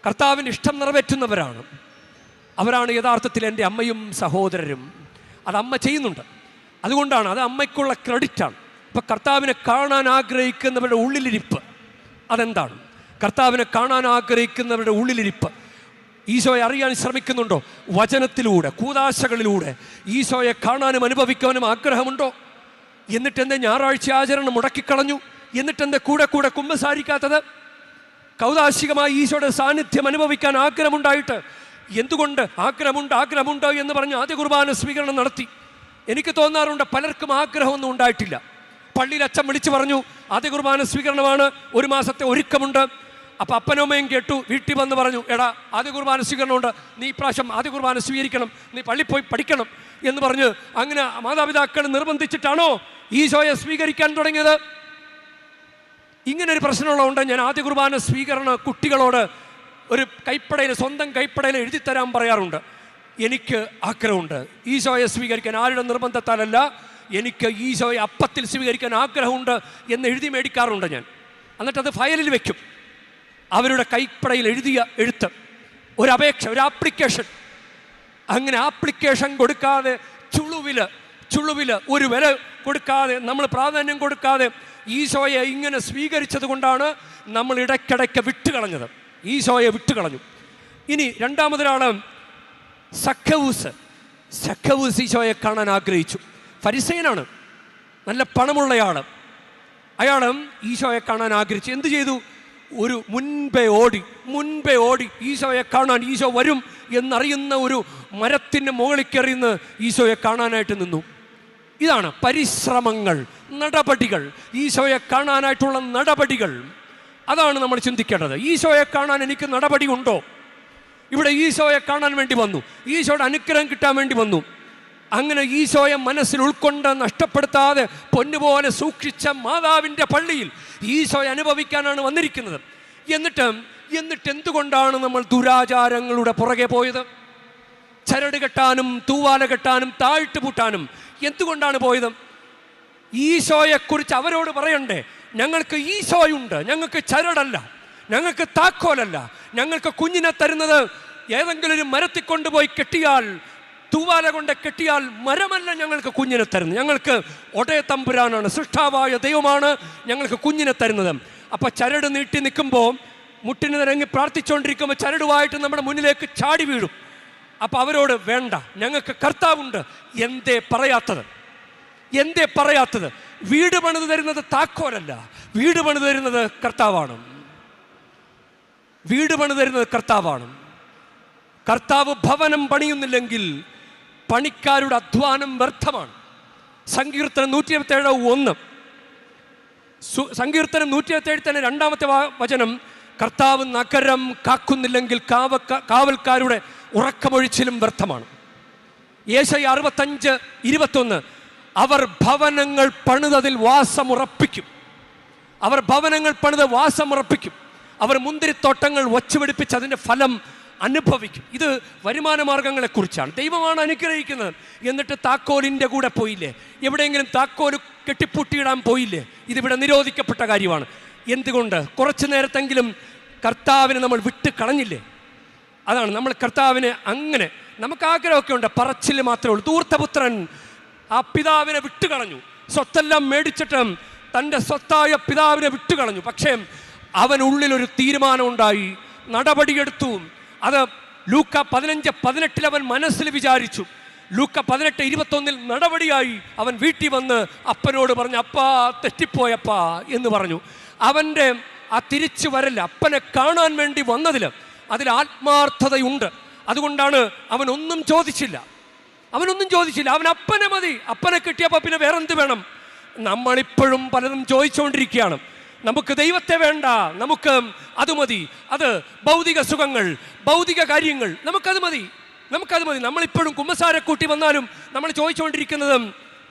കർത്താവിൻ്റെ ഇഷ്ടം നിറവേറ്റുന്നവരാണ്, അവരാണ് യഥാർത്ഥത്തിൽ എൻ്റെ അമ്മയും സഹോദരരും. അത് അമ്മ ചെയ്യുന്നുണ്ട്. അതുകൊണ്ടാണ് അത് അമ്മയ്ക്കുള്ള ക്രെഡിറ്റാണ്. ഇപ്പം കർത്താവിനെ കാണാൻ ആഗ്രഹിക്കുന്നവരുടെ ഉള്ളിലിരിപ്പ് അതെന്താണ്? കർത്താവിനെ കാണാൻ ആഗ്രഹിക്കുന്നവരുടെ ഉള്ളിലിരിപ്പ് ഈശോയെ അറിയാൻ ശ്രമിക്കുന്നുണ്ടോ? വചനത്തിലൂടെ, കൂദാശകളിലൂടെ ഈശോയെ കാണാനും അനുഭവിക്കാനും ആഗ്രഹമുണ്ടോ? എന്നിട്ടെന്താ ഞായറാഴ്ച ആചരണം മുടക്കിക്കളഞ്ഞു? എന്നിട്ടെന്താ കൂടെ കുമ്പസാരിക്കാത്തത്? കൗദാശികമായി ഈശോയുടെ സാന്നിധ്യം അനുഭവിക്കാൻ ആഗ്രഹമുണ്ടായിട്ട് എന്തുകൊണ്ട് ആഗ്രഹമുണ്ട് എന്ന് പറഞ്ഞ് ആദ്യ കുർബാന സ്വീകരണം നടത്തി. എനിക്ക് തോന്നാറുണ്ട് പലർക്കും ആഗ്രഹമൊന്നും ഉണ്ടായിട്ടില്ല. പള്ളിയിൽ അച്ഛൻ വിളിച്ചു പറഞ്ഞു ആദ്യ കുർബാന സ്വീകരണമാണ്, 1 മാസത്തെ ഒരുക്കമുണ്ട്. അപ്പം അപ്പനമ്മയും കേട്ടു, വീട്ടിൽ വന്ന് പറഞ്ഞു, എടാ ആദ്യ കുർബാന സ്വീകരണമുണ്ട്, നീ ഇപ്രാവശ്യം ആദ്യ കുർബാന സ്വീകരിക്കണം, നീ പള്ളിയിൽ പോയി പഠിക്കണം എന്ന് പറഞ്ഞ് അങ്ങനെ മാതാപിതാക്കൾ നിർബന്ധിച്ചിട്ടാണോ ഈശോയെ സ്വീകരിക്കാൻ തുടങ്ങിയത്? ഇങ്ങനൊരു പ്രശ്നമുള്ളതുകൊണ്ട് ഞാൻ ആദ്യ കുർബാന സ്വീകരണ കുട്ടികളോട് ഒരു സ്വന്തം കൈപ്പടയിൽ എഴുതിത്തരാൻ പറയാറുണ്ട്. എനിക്ക് ആഗ്രഹമുണ്ട് ഈശോയെ സ്വീകരിക്കാൻ, ആരുടെ നിർബന്ധത്താലല്ല, എനിക്ക് ഈശോയെ അപ്പത്തിൽ സ്വീകരിക്കാൻ ആഗ്രഹമുണ്ട് എന്ന് എഴുതി മേടിക്കാറുണ്ട് ഞാൻ. എന്നിട്ടത് ഫയലിൽ വെക്കും. അവരുടെ കൈപ്പടയിൽ എഴുതിയ എഴുത്ത്, ഒരു അപേക്ഷ, ഒരു ആപ്ലിക്കേഷൻ. അങ്ങനെ ആപ്ലിക്കേഷൻ കൊടുക്കാതെ ചുളുവിൽ ഒരു വില കൊടുക്കാതെ, നമ്മൾ പ്രാധാന്യം കൊടുക്കാതെ ഈശോയെ ഇങ്ങനെ സ്വീകരിച്ചത് കൊണ്ടാണ് നമ്മൾ ഇടയ്ക്കിടയ്ക്ക് വിട്ടുകളഞ്ഞത്. ഈശോയെ വിട്ടുകളഞ്ഞു. ഇനി രണ്ടാമതൊരാൾ സഖ്യവൂസ് ഈശോയെ കാണാൻ ആഗ്രഹിച്ചു. ഫരിസേയനാണ്, നല്ല പണമുള്ളയാൾ. അയാളും ഈശോയെ കാണാൻ ആഗ്രഹിച്ചു. എന്ത് ചെയ്തു? മുൻപേ ഓടി ഈശോയെ കാണാൻ, ഈശോ വരും എന്നറിയുന്ന ഒരു മരത്തിൻ്റെ മുകളിൽ കയറിയുന്ന ഈശോയെ കാണാനായിട്ട് നിന്നു. ഇതാണ് പരിശ്രമങ്ങൾ, നടപടികൾ, ഈശോയെ കാണാനായിട്ടുള്ള നടപടികൾ. അതാണ് നമ്മൾ ചിന്തിക്കേണ്ടത്. ഈശോയെ കാണാൻ എനിക്ക് നടപടി ഉണ്ടോ? ഇവിടെ ഈശോയെ കാണാൻ വേണ്ടി വന്നു, ഈശോയുടെ അനുഗ്രഹം കിട്ടാൻ വേണ്ടി വന്നു. അങ്ങനെ ഈശോയെ മനസ്സിൽ ഉൾക്കൊണ്ട് നഷ്ടപ്പെടുത്താതെ പൊന്നുപോലെ സൂക്ഷിച്ച മാതാവിൻ്റെ പള്ളിയിൽ ഈശോയെ അനുഭവിക്കാനാണ് വന്നിരിക്കുന്നത്. എന്നിട്ട് എന്തുകൊണ്ടാണ് നമ്മൾ ദുരാചാരങ്ങളുടെ പുറകെ പോയത്? ചരട് കെട്ടാനും തൂവാല കെട്ടാനും താഴ്ത്തു പൂട്ടാനും എന്തുകൊണ്ടാണ് പോയത്? ഈശോയെക്കുറിച്ച് അവരോട് പറയണ്ടേ, ഞങ്ങൾക്ക് ഈശോയുണ്ട്, ഞങ്ങൾക്ക് ചരടല്ല, ഞങ്ങൾക്ക് താക്കോലല്ല, ഞങ്ങൾക്ക് കുഞ്ഞിനെ തരുന്നത് ഏതെങ്കിലും ഒരു മരത്തിൽ കൊണ്ടുപോയി കെട്ടിയാൽ, തൂവാല കൊണ്ട് കെട്ടിയാൽ മരമല്ല ഞങ്ങൾക്ക് കുഞ്ഞിനെ തരുന്നത്, ഞങ്ങൾക്ക് ഒടയ തമ്പുരാനാണ്, സൃഷ്ടാവായ ദൈവമാണ് ഞങ്ങൾക്ക് കുഞ്ഞിനെ തരുന്നത്. അപ്പം ചരട് നീട്ടി നിൽക്കുമ്പോൾ, മുട്ടിന് നിരങ്ങി പ്രാർത്ഥിച്ചുകൊണ്ടിരിക്കുമ്പോൾ ചരടുമായിട്ട് നമ്മുടെ മുന്നിലേക്ക് ചാടി വീഴും. അപ്പം അവരോട് വേണ്ട, ഞങ്ങൾക്ക് കർത്താവുണ്ട്. എന്തേ പറയാത്തത്? വീട് പണിത് തരുന്നത് താക്കോലല്ല, വീട് പണിത് തരുന്നത് കർത്താവാണ്. കർത്താവ് ഭവനം പണിയുന്നില്ലെങ്കിൽ പണിക്കാരുടെ അധ്വാനം വ്യർത്ഥമാണ്. സങ്കീർത്തനം 127:1. സങ്കീർത്തനം 127 തന്നെ 2-ാമത്തെ വചനം, കർത്താവ് നഗരം കാക്കുന്നില്ലെങ്കിൽ കാവൽക്കാരുടെ ഉറക്കമൊഴിച്ചിലും വ്യർത്ഥമാണ്. യേശയ്യ 65:21, അവർ ഭവനങ്ങൾ പണിതതിൽ വാസമുറപ്പിക്കും. അവർ മുന്തിരിത്തോട്ടങ്ങൾ വച്ചുപിടിപ്പിച്ച് അതിൻ്റെ ഫലം അനുഭവിക്കും. ഇത് വരുമാന മാർഗങ്ങളെക്കുറിച്ചാണ്. ദൈവമാണ് അനുഗ്രഹിക്കുന്നത്. എന്നിട്ട് താക്കോലിൻ്റെ കൂടെ പോയില്ലേ? എവിടെയെങ്കിലും താക്കോല് കെട്ടിപ്പൂട്ടിയിടാൻ പോയില്ലേ? ഇതിവിടെ നിരോധിക്കപ്പെട്ട കാര്യമാണ്. എന്തുകൊണ്ട്? കുറച്ചു നേരത്തെങ്കിലും കർത്താവിനെ നമ്മൾ വിട്ട് കളഞ്ഞില്ലേ? അതാണ് നമ്മൾ കർത്താവിനെ അങ്ങനെ, നമുക്ക് ആഗ്രഹമൊക്കെ ഉണ്ട്, പറച്ചിൽ മാത്രമേ ഉള്ളൂ. ധൂർത്തപുത്രൻ ആ പിതാവിനെ വിട്ടുകളഞ്ഞു, സ്വത്തെല്ലാം മേടിച്ചിട്ട് തൻ്റെ സ്വത്തായ പിതാവിനെ വിട്ടുകളഞ്ഞു. പക്ഷേ അവനുള്ളിലൊരു തീരുമാനമുണ്ടായി, നടപടിയെടുത്തു. അത് ലൂക്ക 15:18 അവൻ മനസ്സിൽ വിചാരിച്ചു. ലൂക്ക 18:21 നടപടിയായി. അവൻ വീട്ടിൽ വന്ന് അപ്പനോട് പറഞ്ഞു, അപ്പാ തെറ്റിപ്പോയപ്പാ എന്ന് പറഞ്ഞു. അവൻ്റെ ആ തിരിച്ചു വരല്ല, അപ്പനെ കാണാൻ വേണ്ടി വന്നതിൽ അതിൽ ആത്മാർത്ഥതയുണ്ട്. അതുകൊണ്ടാണ് അവനൊന്നും ചോദിച്ചില്ല. അവൻ അപ്പനെ മതി. അപ്പനെ കിട്ടിയപ്പോൾ പിന്നെ വേറെന്ത് വേണം? നമ്മളിപ്പോഴും പലതും ചോദിച്ചുകൊണ്ടിരിക്കുകയാണ്. നമുക്ക് ദൈവത്തെ വേണ്ട, നമുക്ക് അത് മതി, അത് ഭൗതിക സുഖങ്ങൾ, ഭൗതിക കാര്യങ്ങൾ, നമുക്കത് മതി. നമ്മളിപ്പോഴും കുമ്പസാരെ കൂട്ടി വന്നാലും നമ്മൾ ചോദിച്ചുകൊണ്ടിരിക്കുന്നത്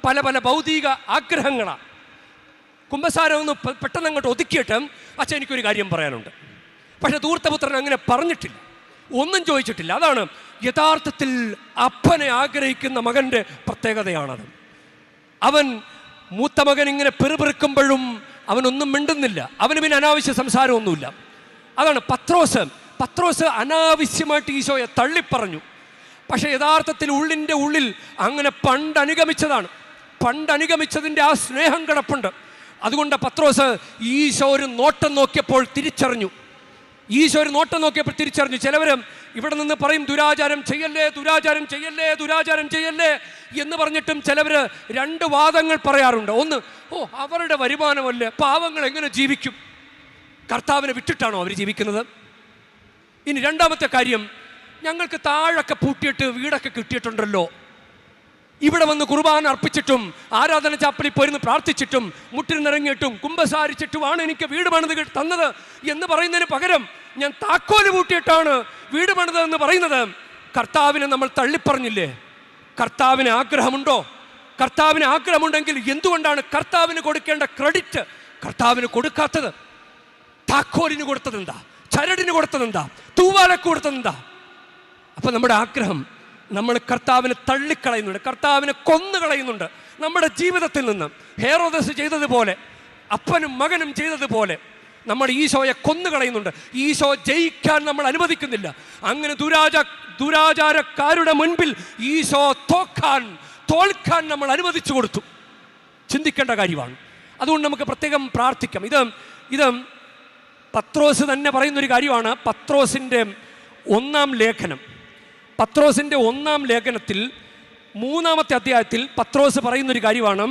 പല ഭൗതിക ആഗ്രഹങ്ങളാണ്. കുമ്പസാരം ഒന്ന് പെട്ടെന്ന് അങ്ങോട്ട് ഒതുക്കിയിട്ട്, അച്ഛൻ എനിക്കൊരു കാര്യം പറയാനുണ്ട്. പക്ഷെ ധൂർത്തപുത്രൻ അങ്ങനെ പറഞ്ഞിട്ടില്ല, ഒന്നും ചോദിച്ചിട്ടില്ല. അതാണ് യഥാർത്ഥത്തിൽ അപ്പനെ ആഗ്രഹിക്കുന്ന മകൻ്റെ പ്രത്യേകതയാണത്. അവൻ മൂത്ത മകൻ ഇങ്ങനെ പെറുപെറുക്കുമ്പോഴും അവനൊന്നും മിണ്ടുന്നില്ല. അവന് പിന്നെ അനാവശ്യ സംസാരമൊന്നുമില്ല. അതാണ് പത്രോസ് അനാവശ്യമായിട്ട് ഈശോയെ തള്ളിപ്പറഞ്ഞു. പക്ഷെ യഥാർത്ഥത്തിൽ ഉള്ളിൻ്റെ ഉള്ളിൽ അങ്ങനെ പണ്ടനുഗമിച്ചതിൻ്റെ ആ സ്നേഹം കിടപ്പുണ്ട്. അതുകൊണ്ട് പത്രോസ് ഈശോ ഒരു നോട്ടം നോക്കിയപ്പോൾ തിരിച്ചറിഞ്ഞു. ചിലവർ ഇവിടെ നിന്ന് പറയും, ദുരാചാരം ചെയ്യല്ലേ എന്ന് പറഞ്ഞിട്ടും ചിലവർ 2 വാദങ്ങൾ പറയാറുണ്ട്. ഒന്ന്, അവരുടെ വരുമാനമല്ലേ, പാവങ്ങൾ എങ്ങനെ ജീവിക്കും? കർത്താവിനെ വിട്ടിട്ടാണോ അവർ ജീവിക്കുന്നത്? ഇനി രണ്ടാമത്തെ കാര്യം, ഞങ്ങൾക്ക് താഴൊക്കെ പൂട്ടിയിട്ട് വീടൊക്കെ കിട്ടിയിട്ടുണ്ടല്ലോ, ഇവിടെ വന്ന് കുർബാന അർപ്പിച്ചിട്ടും ആരാധന ചാപ്പലിൽ പോയിരുന്ന് പ്രാർത്ഥിച്ചിട്ടും മുട്ടിൽ നിറങ്ങിയിട്ടും കുമ്പസാരിച്ചിട്ടുമാണ് എനിക്ക് വീട് പണിത് തന്നത് എന്ന് പറയുന്നതിന് പകരം ഞാൻ താക്കോല് പൂട്ടിയിട്ടാണ് വീട് പണിതതെന്ന് പറയുന്നത്. കർത്താവിനെ നമ്മൾ തള്ളിപ്പറഞ്ഞില്ലേ? കർത്താവിന് ആഗ്രഹമുണ്ടോ? കർത്താവിന് ആഗ്രഹമുണ്ടെങ്കിൽ എന്തുകൊണ്ടാണ് കർത്താവിന് കൊടുക്കേണ്ട ക്രെഡിറ്റ് കർത്താവിന് കൊടുക്കാത്തത്? താക്കോലിന് കൊടുത്തതെന്താ? ചരടിന് കൊടുത്തതെന്താ? തൂവാലക്ക് കൊടുത്തതെന്താ? അപ്പം നമ്മുടെ ആഗ്രഹം, നമ്മൾ കർത്താവിനെ തള്ളിക്കളയുന്നുണ്ട്, കർത്താവിനെ കൊന്നുകളയുന്നുണ്ട് നമ്മുടെ ജീവിതത്തിൽ നിന്ന്. ഹെരോദസ് ചെയ്തതുപോലെ, അപ്പനും മകനും ചെയ്തതുപോലെ നമ്മൾ ഈശോയെ കൊന്നുകളയുന്നുണ്ട്. ഈശോ ജയിക്കാൻ നമ്മൾ അനുവദിക്കുന്നില്ല. അങ്ങനെ ദുരാചാരക്കാരുടെ മുൻപിൽ ഈശോ തോൽക്കാൻ നമ്മൾ അനുവദിച്ചു കൊടുത്തു. ചിന്തിക്കേണ്ട കാര്യമാണ്. അതുകൊണ്ട് നമുക്ക് പ്രത്യേകം പ്രാർത്ഥിക്കാം. ഇത് പത്രോസ് തന്നെ പറയുന്നൊരു കാര്യമാണ്. പത്രോസിൻ്റെ 1-ാം ലേഖനത്തിൽ 3-ാമത്തെ അധ്യായത്തിൽ പത്രോസ് പറയുന്നൊരു കാര്യമാണ്.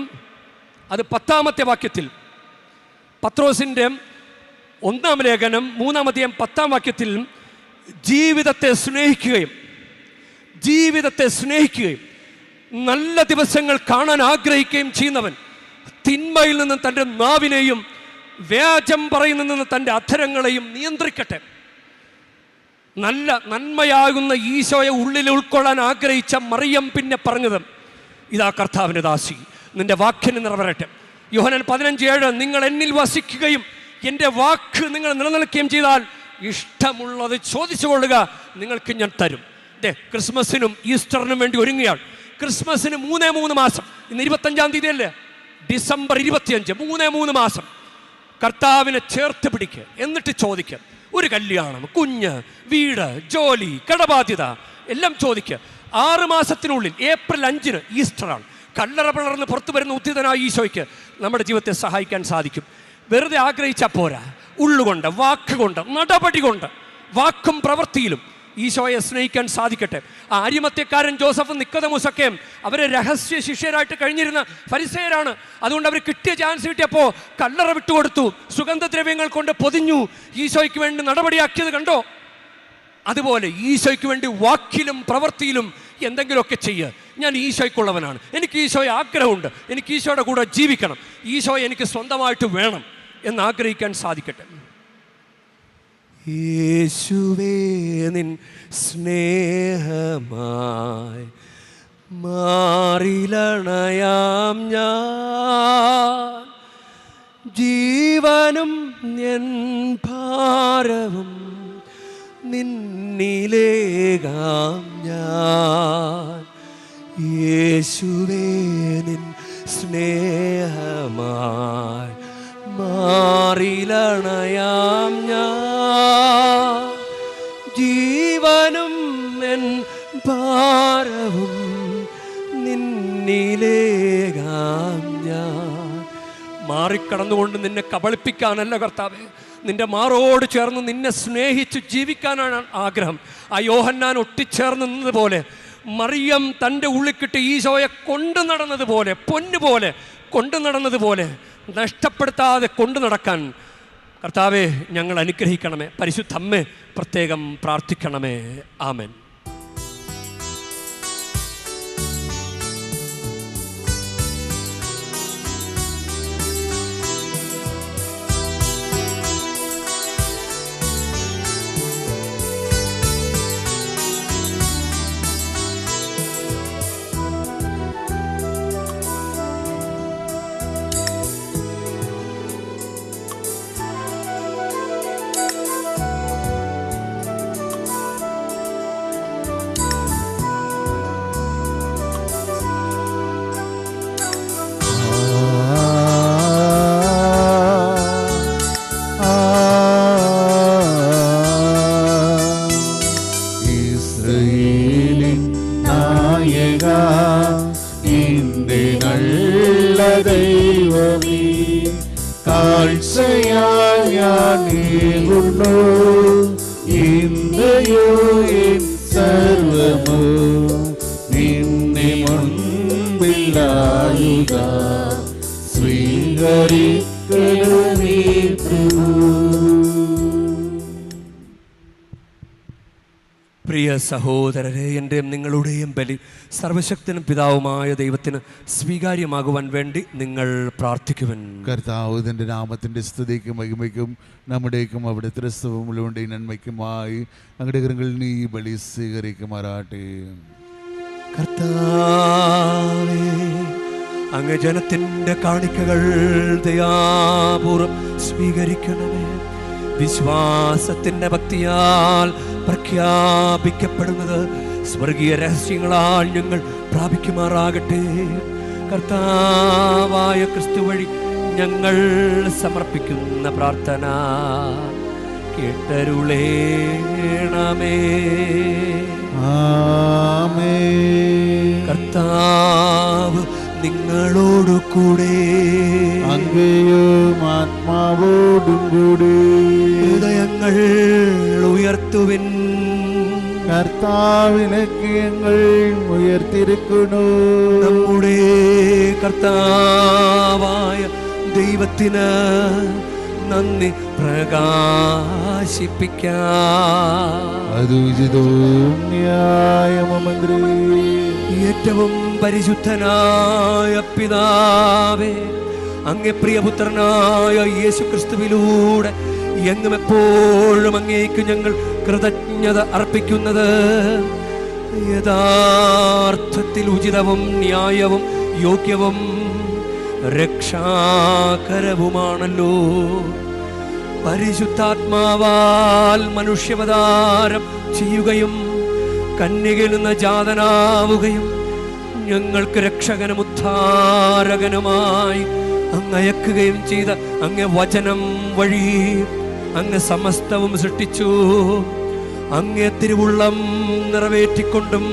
അത് 10-ാമത്തെ വാക്യത്തിൽ, പത്രോസിൻ്റെ 1 ലേഖനം 3 അധ്യായം 10 വാക്യത്തിൽ ജീവിതത്തെ സ്നേഹിക്കുകയും നല്ല ദിവസങ്ങൾ കാണാൻ ആഗ്രഹിക്കുകയും ചെയ്യുന്നവൻ തിന്മയിൽ നിന്ന് തൻ്റെ നാവിനെയും വ്യാജം പറയുന്നതിൽ നിന്ന് തൻ്റെ അധരങ്ങളെയും നിയന്ത്രിക്കട്ടെ. നന്മയാകുന്ന ഈശോയെ ഉള്ളിൽ ഉൾക്കൊള്ളാൻ ആഗ്രഹിച്ച മറിയം പിന്നെ പറഞ്ഞത്, ഇതാ കർത്താവിൻ്റെ ദാസി, നിന്റെ വാക്കിന് നിറവേറട്ടെ. യോഹന്നാൻ 15:7 നിങ്ങൾ എന്നിൽ വസിക്കുകയും എൻ്റെ വാക്ക് നിങ്ങൾ നിലനിൽക്കുകയും ചെയ്താൽ ഇഷ്ടമുള്ളത് ചോദിച്ചു കൊള്ളുക, നിങ്ങൾക്ക് ഞാൻ തരും. ക്രിസ്മസിനും ഈസ്റ്ററിനും വേണ്ടി ഒരുങ്ങിയാൽ ക്രിസ്മസിന് 3 മാസം, ഇന്ന് 25-ാം തീയതി അല്ലേ, ഡിസംബർ 25, 3 മാസം കർത്താവിനെ ചേർത്ത് പിടിക്കുക. എന്നിട്ട് ചോദിക്കുക, ഒരു കല്യാണം, കുഞ്ഞ്, വീട്, ജോലി, കടബാധ്യത എല്ലാം ചോദിക്കുക. 6 മാസത്തിനുള്ളിൽ ഏപ്രിൽ 5 ഈസ്റ്ററാണ്. കല്ലറ പിളർന്ന് പുറത്തു വരുന്ന ഉദ്ധിതനായ ഈശോയ്ക്ക് നമ്മുടെ ജീവിതത്തെ സഹായിക്കാൻ സാധിക്കും. വെറുതെ ആഗ്രഹിച്ചാൽ പോരാ, ഉള്ളുകൊണ്ട്, വാക്കുകൊണ്ട്, നടപടി കൊണ്ട്, വാക്കും പ്രവൃത്തിയിലും ഈശോയെ സ്നേഹിക്കാൻ സാധിക്കട്ടെ. അരിമത്യക്കാരൻ ജോസഫ്, നിക്കോദെമോസൊക്കെ അവരെ രഹസ്യ ശിഷ്യരായിട്ട് കഴിഞ്ഞിരുന്ന ഫരിസേയരാണ്. അതുകൊണ്ട് അവർ കിട്ടിയ ചാൻസ് കിട്ടിയപ്പോൾ കല്ലറ വിട്ടുകൊടുത്തു, സുഗന്ധദ്രവ്യങ്ങൾ കൊണ്ട് പൊതിഞ്ഞു, ഈശോയ്ക്ക് വേണ്ടി നടപടിയാക്കിയത് കണ്ടോ? അതുപോലെ ഈശോയ്ക്ക് വേണ്ടി വാക്കിലും പ്രവൃത്തിയിലും എന്തെങ്കിലുമൊക്കെ ചെയ്യുക. ഞാൻ ഈശോയ്ക്കുള്ളവനാണ്, എനിക്ക് ഈശോയെ ആഗ്രഹമുണ്ട്, എനിക്ക് ഈശോയുടെ കൂടെ ജീവിക്കണം, ഈശോയെ എനിക്ക് സ്വന്തമായിട്ട് വേണം എന്നാഗ്രഹിക്കാൻ സാധിക്കട്ടെ. യേശുവേ നിൻ സ്നേഹമായി മാറിലണയാം ഞാൻ, ജീവനും എൻ ഭാരവും നിന്നിലേകാം ഞാൻ. യേശുവേ നിൻ സ്നേഹമായി മാറിലണയാം ഞാൻ, ജീവനും എൻ ഭാരവും നിന്നിലേകാം ഞാൻ. മാറിക്കടന്നുകൊണ്ട് നിന്നെ കബളിപ്പിക്കാനല്ല കർത്താവേ, നിന്റെ മാറോട് ചേർന്ന് നിന്നെ സ്നേഹിച്ച് ജീവിക്കാനാണ് ആഗ്രഹം. ആ യോഹന്നാൻ ഒട്ടിച്ചേർന്ന് നിന്നതുപോലെ, മറിയം തൻ്റെ ഉള്ളിൽ കിട്ടി ഈശോയെ കൊണ്ടു നടന്നതുപോലെ, പൊന്നുപോലെ കൊണ്ടു നടന്നതുപോലെ നഷ്ടപ്പെടുത്താതെ കൊണ്ടു നടക്കാൻ കർത്താവെ ഞങ്ങൾ അനുഗ്രഹിക്കണമേ. പരിശുദ്ധ അമ്മേ പ്രത്യേകം പ്രാർത്ഥിക്കണമേ. ആമേൻ. പ്രിയ സഹോദരരെ, എൻ്റെയും നിങ്ങളുടെയും ബലി സർവശക്തനും പിതാവുമായ ദൈവത്തിന് സ്വീകാര്യമാകുവാൻ വേണ്ടി നിങ്ങൾ പ്രാർത്ഥിക്കുവൻ. കർത്താവിന്റെ നാമത്തിന്റെ സ്തുതിക്കും മഹിമയ്ക്കും നമ്മുടേക്കും അവിടുത്തെ ക്രിസ്തുവിന്റെ നന്മയ്ക്കുമായി അങ്ങയുടെ കരങ്ങളിൽ നീ ബലി സ്വീകരിക്കുമാറാട്ടെ. കർത്താവേ, അങ്ങ് ജനത്തിൻ്റെ കാണിക്കകൾ ദയാപൂർവം സ്വീകരിക്കണമേ. വിശ്വാസത്തിൻ്റെ ഭക്തിയാൽ പ്രഖ്യാപിക്കപ്പെടുന്നത് സ്വർഗീയ രഹസ്യങ്ങളാൽ ഞങ്ങൾ പ്രാപിക്കുമാറാകട്ടെ. കർത്താവായ ക്രിസ്തു വഴി ഞങ്ങൾ സമർപ്പിക്കുന്ന പ്രാർത്ഥന കേട്ടരുളേണമേ. കർത്താവ് നിങ്ങളോടു കൂടെ, അങ്ങയും ആത്മാവോടും കൂടി. ഹൃദയങ്ങൾ ഉയർത്തുവിൻ. കർത്താവിലേക്ക് ഞങ്ങൾ ഉയർത്തിരിക്കുന്നു. നമ്മുടെ കർത്താവായ ദൈവത്തിന് നന്ദി പ്രകാശിപ്പിക്കാം. അതുചിതവും ന്യായമന്ത്രി. ഏറ്റവും പരിശുദ്ധനായ പിതാവേ, അങ്ങേ പ്രിയപുത്രനായ യേശു ക്രിസ്തുവിലൂടെ എങ്ങും എപ്പോഴും അങ്ങേക്ക് ഞങ്ങൾ കൃതജ്ഞത അർപ്പിക്കുന്നത് യഥാർത്ഥത്തിൽ ഉചിതവും ന്യായവും യോഗ്യവും രക്ഷാകരവുമാണല്ലോ. പരിശുദ്ധാത്മാവാൽ മനുഷ്യാവതാരം ചെയ്യുകയും കന്യകയിൽ നിന്ന് ജാതനാവുകയും ഞങ്ങൾക്ക് രക്ഷകനും ഉദ്ധാരകനുമായി അങ്ങ് അയക്കുകയും ചെയ്ത അങ്ങേ വചനം വഴി അങ്ങ് സമസ്തവും സൃഷ്ടിച്ചു. അങ്ങേ തിരുവുള്ളം നിറവേറ്റിക്കൊണ്ടും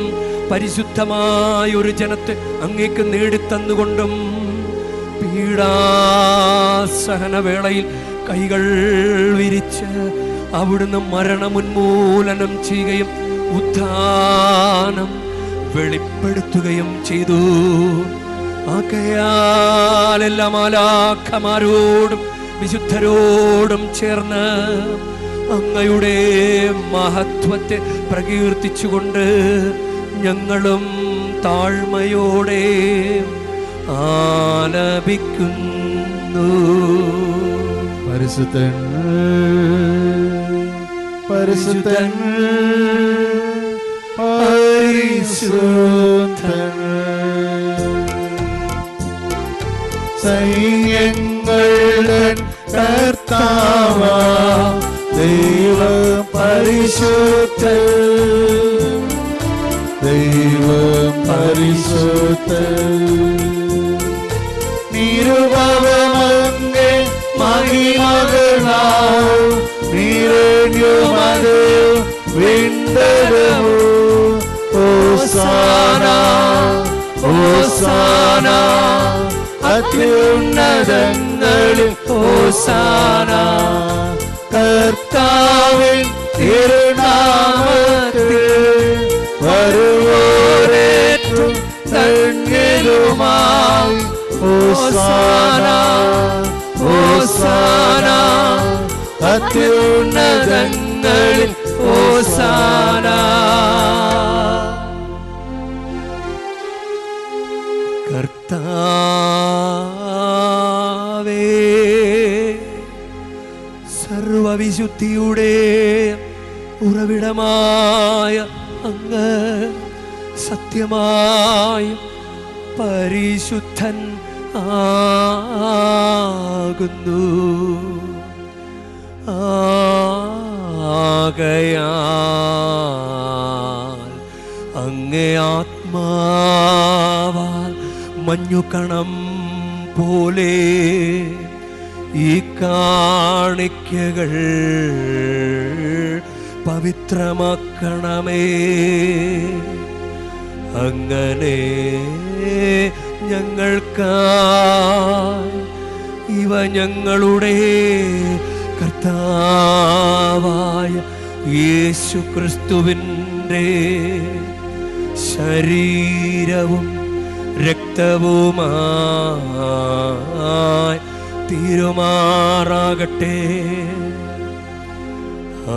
പരിശുദ്ധമായ ഒരു ജനത്തെ അങ്ങേക്ക് നേടിത്തന്നുകൊണ്ടും പീഡാസഹനവേളയിൽ കൈകൾ വിരിച്ച് അവിടുന്ന് മരണമുന്മൂലനം ചെയ്യുകയും ഉത്ഥാനം വെളിപ്പെടുത്തുകയും ചെയ്തു. ആകയാൽ എല്ലാ മാലാഖമാരോടും വിശുദ്ധരോടും ചേർന്ന് അങ്ങയുടെ മഹത്വത്തെ പ്രകീർത്തിച്ചുകൊണ്ട് ഞങ്ങളും താഴ്മയോടെ ആലപിക്കുന്നു. പരിശുദ്ധൻ പരിശുദ്ധൻ പരിശുദ്ധൻ സൈന്യങ്ങളുടെ കർത്താവാ ദൈവം പരിശുദ്ധൻ ദൈവം പരിശുദ്ധൻ നിരുപമങ്ങേ മഹിമകളാൽ നിറഞ്ഞുമത് വിണ്ടലമോ ഹോസാന ഹോസാന അത്യുന്നതങ്ങളിൽ ഹോസാന കർത്താവിൻ തിരുനാമത്തിൽ വരുവോരേറ്റം ധന്യരുമായി ഹോസാന ഹോസാന അത്യുന്നതങ്ങളിൽ ഹോസാന. കർത്താവേ, സർവവിശുദ്ധിയുടെ ഉറവിടമായ അങ്ങ് സത്യമായ പരിശുദ്ധൻ ആകുന്നു. ആകയാൽ അങ്ങേ ആത്മാവാൽ മഞ്ഞുകണം പോലെ ഈ കാണിക്കകൾ പവിത്രമാക്കണമേ. അങ്ങനെ ഞങ്ങൾക്കായി ഇവ ഞങ്ങളുടെ കർത്താവായ യേശു ക്രിസ്തുവിൻ്റെ ശരീരവും രക്തവുമായി തീരുമാറാകട്ടെ.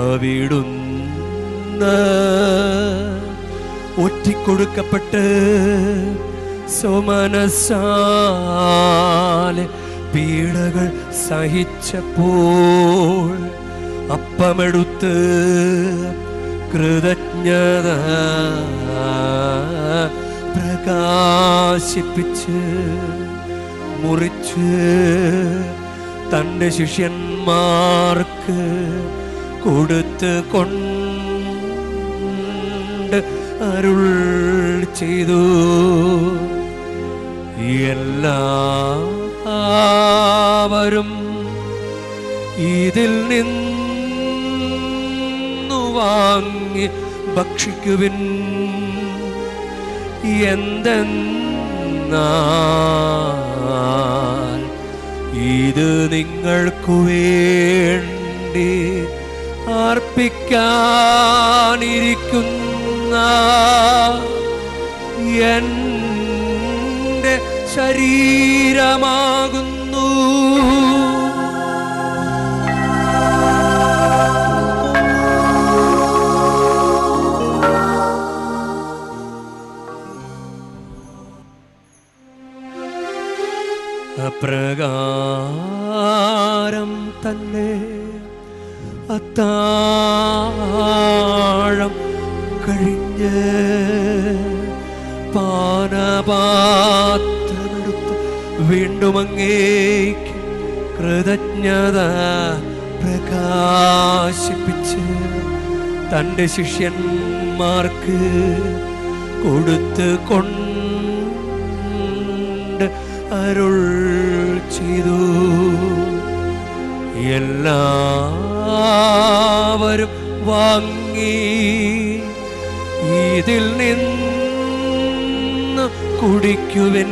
അവിടുന്ന് ഒറ്റിക്കൊടുക്കപ്പെട്ട് സോമനസാലെ പീഡകൾ സഹിച്ചപ്പോൾ അപ്പമെടുത്ത് കൃതജ്ഞത പ്രകാശിപ്പിച്ച് മുറിച്ച് തൻ്റെ ശിഷ്യന്മാർക്ക് കൊടുത്ത് കൊണ്ട് അരുൾ ചെയ്തു. എല്ലാവരും ഇതിൽ നിന്നു വാങ്ങി ഭക്ഷിക്കുവിൻ. എന്തെന്നാൽ ഇത് നിങ്ങൾക്കു വേണ്ടി അർപ്പിക്കാനിരിക്കുന്ന എൻ്റെ ശരീരമാകുന്നു. അപ്രകാരം തന്നെ അത്താഴം കഴിഞ്ഞ് പാനപാത്രമെടുത്ത് വീണ്ടും അങ്ങേക്ക് കൃതജ്ഞത പ്രകാശിപ്പിച്ച് തൻ്റെ ശിഷ്യന്മാർക്ക് കൊടുത്ത് കൊണ്ട് അരുൾ ചെയ്തു. എല്ലാവരും വാങ്ങി ഇതിൽ നിന്ന് കുടിക്കുവിൻ.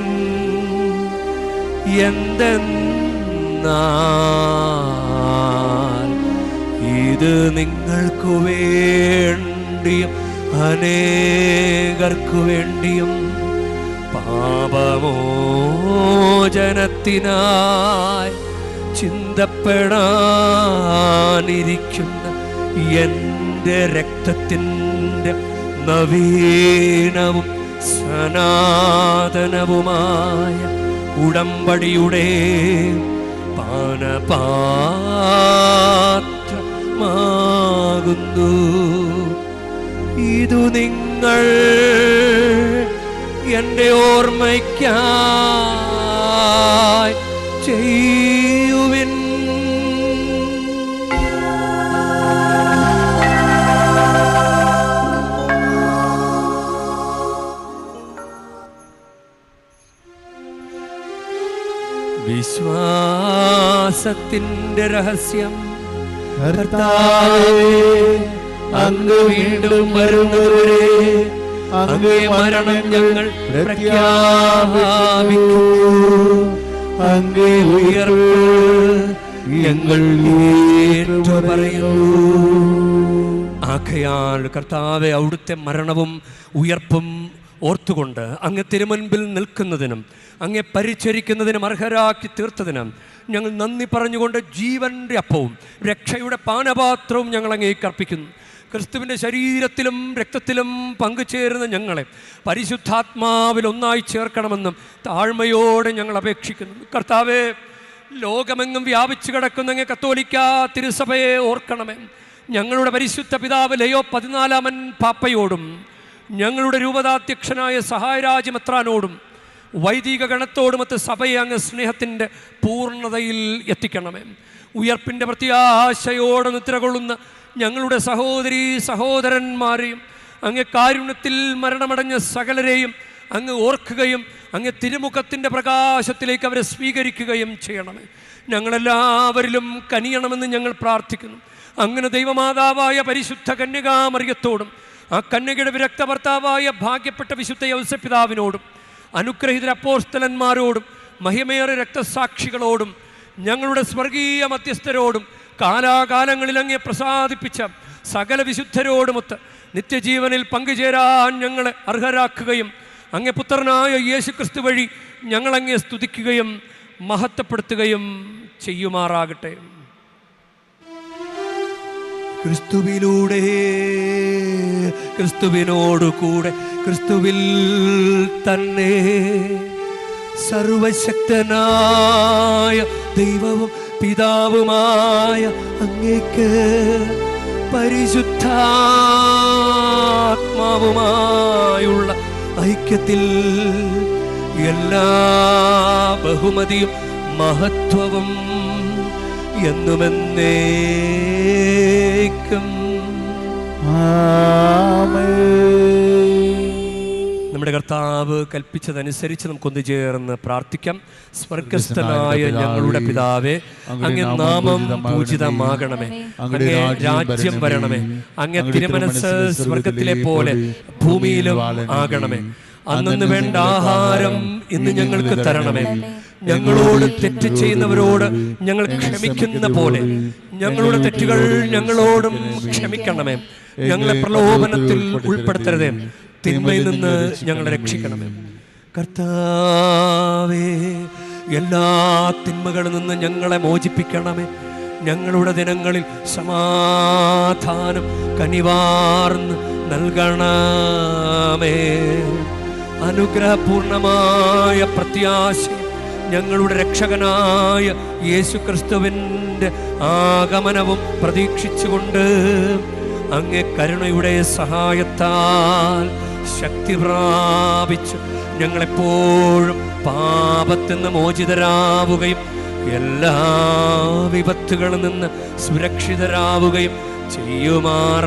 എന്തെന്നാൽ ഇത് നിങ്ങൾക്ക് വേണ്ടിയും അനേകർക്കു വേണ്ടിയും പാപമോചനത്തിനായി ചിന്തപ്പെടാനിരിക്കുന്ന എൻ്റെ രക്തത്തിൻ്റെ നവീനവും സനാതനവുമായ ഉടമ്പടിയുടെ പാനപാത്രമാകുന്നു. ഇതു നിങ്ങൾ എൻ്റെ ഓർമ്മയ്ക്കായി ചെയ്യുവിൻ. വിശ്വാസത്തിൻ്റെ രഹസ്യം. കർത്താവേ, അങ്ങ് വീണ്ടും വരുന്നവരെ അങ്ങേ മരണം ഞങ്ങൾ പ്രഖ്യാപിക്കുന്നു. അങ്ങേ ഉയർപ്പ് ഞങ്ങൾ ഏറ്റുപറയുന്നു. ആകയാൽ കർത്താവേ, അവിടുത്തെ മരണവും ഉയർപ്പും ഓർത്തുകൊണ്ട് അങ്ങ് തിരുമുൻപിൽ നിൽക്കുന്നതിനും അങ്ങേ പരിചരിക്കുന്നതിനും അർഹരാക്കി തീർത്തതിനും ഞങ്ങൾ നന്ദി പറഞ്ഞുകൊണ്ട് ജീവൻ്റെ അപ്പവും രക്ഷയുടെ പാനപാത്രവും ഞങ്ങൾ അങ്ങേക്ക് അർപ്പിക്കുന്നു. ക്രിസ്തുവിൻ്റെ ശരീരത്തിലും രക്തത്തിലും പങ്കുചേരുന്ന ഞങ്ങളെ പരിശുദ്ധാത്മാവിൽ ഒന്നായി ചേർക്കണമെന്നും താഴ്മയോടെ ഞങ്ങൾ അപേക്ഷിക്കുന്നു. കർത്താവേ, ലോകമെങ്ങും വ്യാപിച്ചു കിടക്കുന്ന അങ്ങ് കത്തോലിക്ക തിരുസഭയെ ഓർക്കണമേ. ഞങ്ങളുടെ പരിശുദ്ധ പിതാവ് ലയോ 14 പാപ്പയോടും ഞങ്ങളുടെ രൂപതാധ്യക്ഷനായ സഹായരാജ് മെത്രാനോടും വൈദിക ഗണത്തോടുമൊത്ത് സഭയെ അങ്ങ് സ്നേഹത്തിൻ്റെ പൂർണ്ണതയിൽ എത്തിക്കണമേ. ഉയർപ്പിൻ്റെ പ്രത്യാശയോടെ നിദ്രകൊള്ളുന്ന ഞങ്ങളുടെ സഹോദരീ സഹോദരന്മാരെയും അങ്ങ് കാരുണ്യത്തിൽ മരണമടഞ്ഞ സകലരെയും അങ്ങ് ഓർക്കുകയും അങ്ങ് തിരുമുഖത്തിൻ്റെ പ്രകാശത്തിലേക്ക് അവരെ സ്വീകരിക്കുകയും ചെയ്യണമേ. ഞങ്ങളെല്ലാവരിലും കനിയണമെന്ന് ഞങ്ങൾ പ്രാർത്ഥിക്കുന്നു. അങ്ങനെ ദൈവമാതാവായ പരിശുദ്ധ കന്യകാമറിയത്തോടും ആ കന്യകയുടെ വിരക്ത ഭർത്താവായ ഭാഗ്യപ്പെട്ട വിശുദ്ധ യൗസപിതാവിനോടും അനുഗ്രഹീത അപ്പോസ്തലന്മാരോടും മഹിമേറിയ രക്തസാക്ഷികളോടും ഞങ്ങളുടെ സ്വർഗീയ മധ്യസ്ഥരോടും കാലാകാലങ്ങളിൽ അങ്ങേ പ്രസാദിപ്പിച്ച സകല വിശുദ്ധരോടുമൊത്ത് നിത്യജീവനിൽ പങ്കുചേരാൻ ഞങ്ങളെ അർഹരാക്കുകയും അങ്ങേ പുത്രനായ യേശുക്രിസ്തു വഴി ഞങ്ങളങ്ങേ സ്തുതിക്കുകയും മഹത്വപ്പെടുത്തുകയും ചെയ്യുമാറാകട്ടെ. ക്രിസ്തുവിലൂടെ, ക്രിസ്തുവിനോടുകൂടെ, ക്രിസ്തുവിൽ തന്നെ സർവശക്തനായ ദൈവവും പിതാവുമായ അങ്ങേക്ക് പരിശുദ്ധാത്മാവുമായുള്ള ഐക്യത്തിൽ എല്ലാ ബഹുമതിയും മഹത്വവും എന്നുമെന്നേക്കും നമ്മുടെ കർത്താവ് കൽപ്പിച്ചതനുസരിച്ച് നമുക്കൊന്നു ചേർന്ന് പ്രാർത്ഥിക്കാം. സ്വർഗസ്ഥനായ ഞങ്ങളുടെ പിതാവേ, അങ്ങേ നാമം പൂജിതമാകണമേ, അങ്ങേ രാജ്യം വരണമേ, അങ്ങേ തിരുമനസ്സ് സ്വർഗത്തിലെ പോലെ ഭൂമിയിലും ആകണമേ. അന്നു വേണ്ട ആഹാരം ഇന്ന് ഞങ്ങൾക്ക് തരണമേ. ഞങ്ങളോട് തെറ്റ് ചെയ്യുന്നവരോട് ഞങ്ങൾ ക്ഷമിക്കുന്ന പോലെ ഞങ്ങളുടെ തെറ്റുകൾ ഞങ്ങളോടും ക്ഷമിക്കണമേ. ഞങ്ങളെ പ്രലോഭനത്തിൽ ഉൾപ്പെടുത്തരുതേ, തിന്മയിൽ നിന്ന് ഞങ്ങളെ രക്ഷിക്കണമേ. കർത്താവേ, എല്ലാ തിന്മകളിൽ നിന്ന് ഞങ്ങളെ മോചിപ്പിക്കണമേ. ഞങ്ങളുടെ ദിനങ്ങളിൽ സമാധാനം കനിവാർന്ന് നൽകണമേ. അനുഗ്രഹപൂർണമായ പ്രത്യാശ ഞങ്ങളുടെ രക്ഷകനായ യേശു ക്രിസ്തുവിൻ്റെ ആഗമനവും പ്രതീക്ഷിച്ചുകൊണ്ട് അങ്ങേ കരുണയുടെ സഹായത്താൽ ശക്തി പ്രാപിച്ചു ഞങ്ങളെപ്പോഴും പാപത്തിൽ നിന്ന് മോചിതരാവുകയും എല്ലാ വിപത്തുകളിൽ നിന്ന് സുരക്ഷിതരാവുകയും ചെയ്യുമാറാകട്ടെ.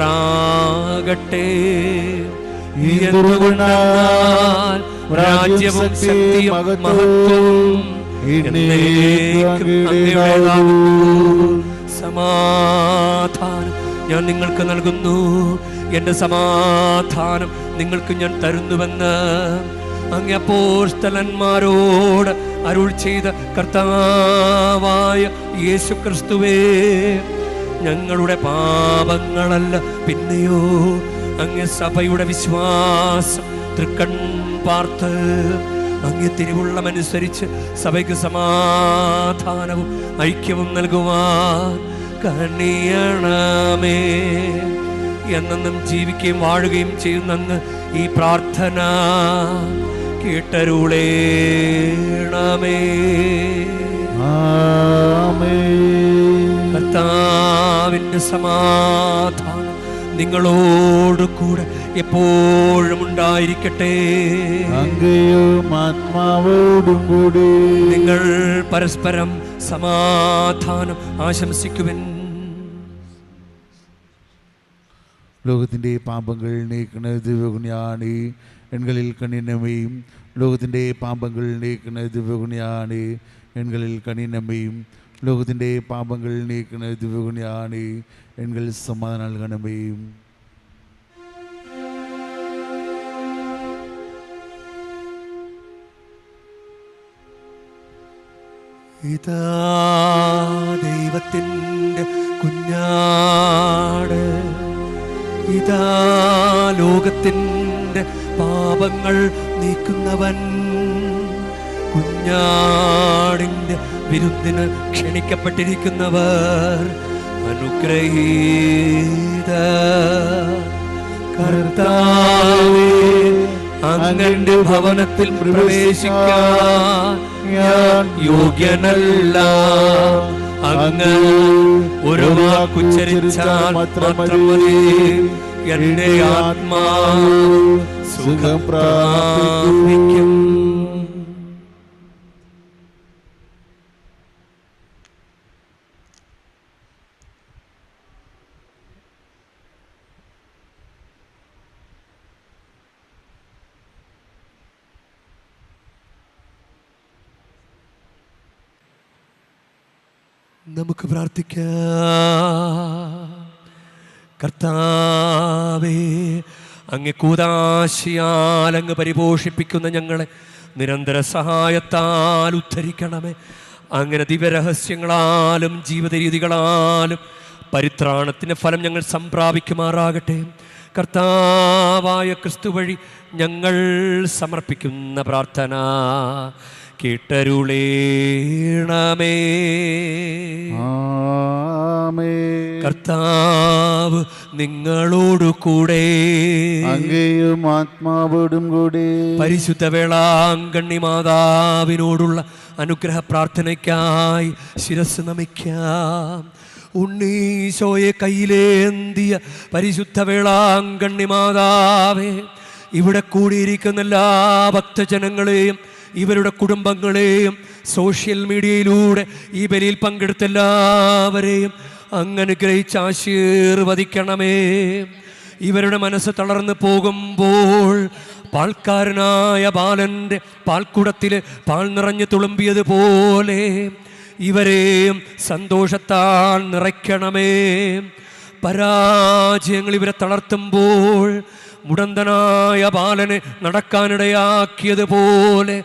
എന്തുകൊണ്ടാൽ രാജ്യവും ശക്തിയും മഹത്വവും സമാധാനം ഞാൻ നിങ്ങൾക്ക് നൽകുന്നു, എൻ്റെ സമാധാനം നിങ്ങൾക്ക് ഞാൻ തരുന്നുവെന്ന് അങ്ങ് അപ്പോസ്തലന്മാരോട് അരുൾ ചെയ്ത കർത്താവായ യേശു ക്രിസ്തുവേ, ഞങ്ങളുടെ പാപങ്ങളല്ല പിന്നെയോ അങ്ങ് സഭയുടെ വിശ്വാസം തൃക്കൺ പാർത്ത് അങ്ങ് തിരുവുള്ളമനുസരിച്ച് സഭയ്ക്ക് സമാധാനവും ഐക്യവും നൽകുവാൻ കനിയണമേ. എന്നെന്നും ജീവിക്കുകയും വാഴുകയും ചെയ്യുന്ന അങ്ങ് ഈ പ്രാർത്ഥന കേട്ടരുളേണമേ. കർത്താവിൻ്റെ സമാധാനം നിങ്ങളോട് കൂടെ എപ്പോഴും ഉണ്ടായിരിക്കട്ടെ. അങ്ങയും ആത്മാവോടും കൂടി. നിങ്ങൾ പരസ്പരം സമാധാനം ആശംസിക്കുവിൻ. ലോകത്തിൻ്റെ പാപങ്ങൾ നീക്കണ ദിവ്യഗുണിയാണി എൺകളിൽ കണ്ണിനമ്മയും. ലോകത്തിൻ്റെ പാപങ്ങൾ നീക്കണ ദിവ്യഗുണിയാണി എൺകളിൽ കണ്ണിനമ്മയും. ലോകത്തിൻ്റെ പാപങ്ങൾ നീക്കണ ദിവ്യഗുണിയാണി എൺകളിൽ സമാധാനം നൽകണമേയും. ഇതാ ദൈവത്തിൻ്റെ കുഞ്ഞാട്, ഇതാ ലോകത്തിൻ്റെ പാപങ്ങൾ നീക്കുന്നവൻ. കുഞ്ഞാടിൻ്റെ വിരുന്നിന് ക്ഷണിക്കപ്പെട്ടിരിക്കുന്നവർ അനുഗ്രഹീത. കർത്താവേ, അങ്ങന്റെ ഭവനത്തിൽ പ്രവേശിക്കാൻ ഞാൻ യോഗ്യനല്ല. അങ്ങ് ഒരു വാക്കുച്ചരിച്ചാൽ മാത്രം മതി, എന്റെ ആത്മാവ് സുഖം പ്രാപിക്കും. നമുക്ക് പ്രാർത്ഥിക്കാം. കർത്താവേ, അങ്ങ് കൂദാശിയാൽ അങ്ങ് പരിപോഷിപ്പിക്കുന്ന ഞങ്ങളെ നിരന്തര സഹായത്താൽ ഉദ്ധരിക്കണമേ. അങ്ങനെ ദിവ്യരഹസ്യങ്ങളാലും ജീവിത രീതികളാലും പരിത്രാണത്തിൻ്റെ ഫലം ഞങ്ങൾ സംപ്രാപിക്കുമാറാകട്ടെ. കർത്താവായ ക്രിസ്തു വഴി ഞങ്ങൾ സമർപ്പിക്കുന്ന പ്രാർത്ഥന കേട്ടരുളേണമേ. കർത്താവ് നിങ്ങളോടു കൂടെ, അങ്ങയും ആത്മാവോടും കൂടെ. പരിശുദ്ധ വേളാങ്കണ്ണി മാതാവിനോടുള്ള അനുഗ്രഹ പ്രാർത്ഥനയ്ക്കായി ശിരസ് നമിക്കാം. ഉണ്ണീശോയെ കയ്യിലേന്തിയ പരിശുദ്ധ വേളാങ്കണ്ണി മാതാവേ, ഇവിടെ കൂടിയിരിക്കുന്ന എല്ലാ ഭക്തജനങ്ങളെയും ഇവരുടെ കുടുംബങ്ങളെയും സോഷ്യൽ മീഡിയയിലൂടെ ഈ ബലിയിൽ പങ്കെടുത്ത എല്ലാവരെയും അങ്ങനെ ഗ്രഹിച്ച് ആശീർവദിക്കണമേ. ഇവരുടെ മനസ്സ് തളർന്നു പോകുമ്പോൾ പാൽക്കാരനായ ബാലൻ്റെ പാൽക്കുടത്തിൽ പാൽ നിറഞ്ഞു തുളുമ്പിയതുപോലെ ഇവരെയും സന്തോഷത്താൽ നിറയ്ക്കണമേ. പരാജയങ്ങൾ ഇവരെ തളർത്തുമ്പോൾ മുടന്തനായ ബാലനെ നടക്കാനിടയാക്കിയതുപോലെ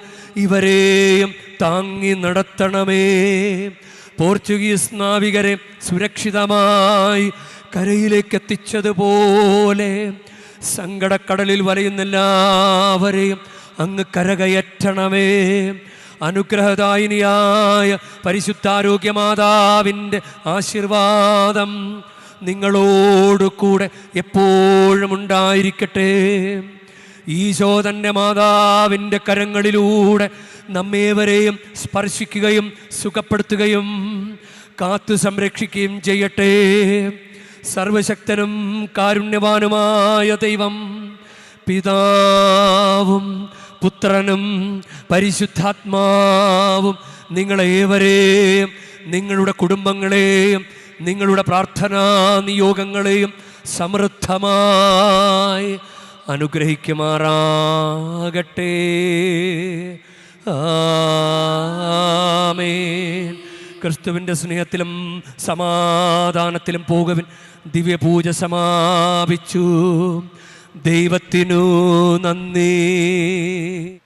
ഇവരെയും താങ്ങി നടത്തണമേ. പോർച്ചുഗീസ് നാവികരെ സുരക്ഷിതമായി കരയിലേക്ക് എത്തിച്ചതുപോലെ സങ്കടക്കടലിൽ വലയുന്ന എല്ലാവരെയും അങ്ങ് കരകയറ്റണമേ. അനുഗ്രഹദായിനിയായ പരിശുദ്ധാരോഗ്യമാതാവിൻ്റെ ആശീർവാദം നിങ്ങളോട് കൂടെ എപ്പോഴും ഉണ്ടായിരിക്കട്ടെ. ഈശോ തൻ്റെ മാതാവിൻ്റെ കരങ്ങളിലൂടെ നമ്മേവരെയും സ്പർശിക്കുകയും സുഖപ്പെടുത്തുകയും കാത്തു സംരക്ഷിക്കുകയും ചെയ്യട്ടെ. സർവശക്തനും കാരുണ്യവാനുമായ ദൈവം പിതാവും പുത്രനും പരിശുദ്ധാത്മാവും നിങ്ങളേവരെയും നിങ്ങളുടെ കുടുംബങ്ങളെയും നിങ്ങളുടെ പ്രാർത്ഥനാ നിയോഗങ്ങളെയും സമൃദ്ധമായി അനുഗ്രഹിക്കുമാറാകട്ടെ. ആമേൻ. ക്രിസ്തുവിൻ്റെ സ്നേഹത്തിലും സമാധാനത്തിലും പോകുവിൻ. ദിവ്യപൂജ സമാപിച്ചു. ദൈവത്തിനു നന്ദി.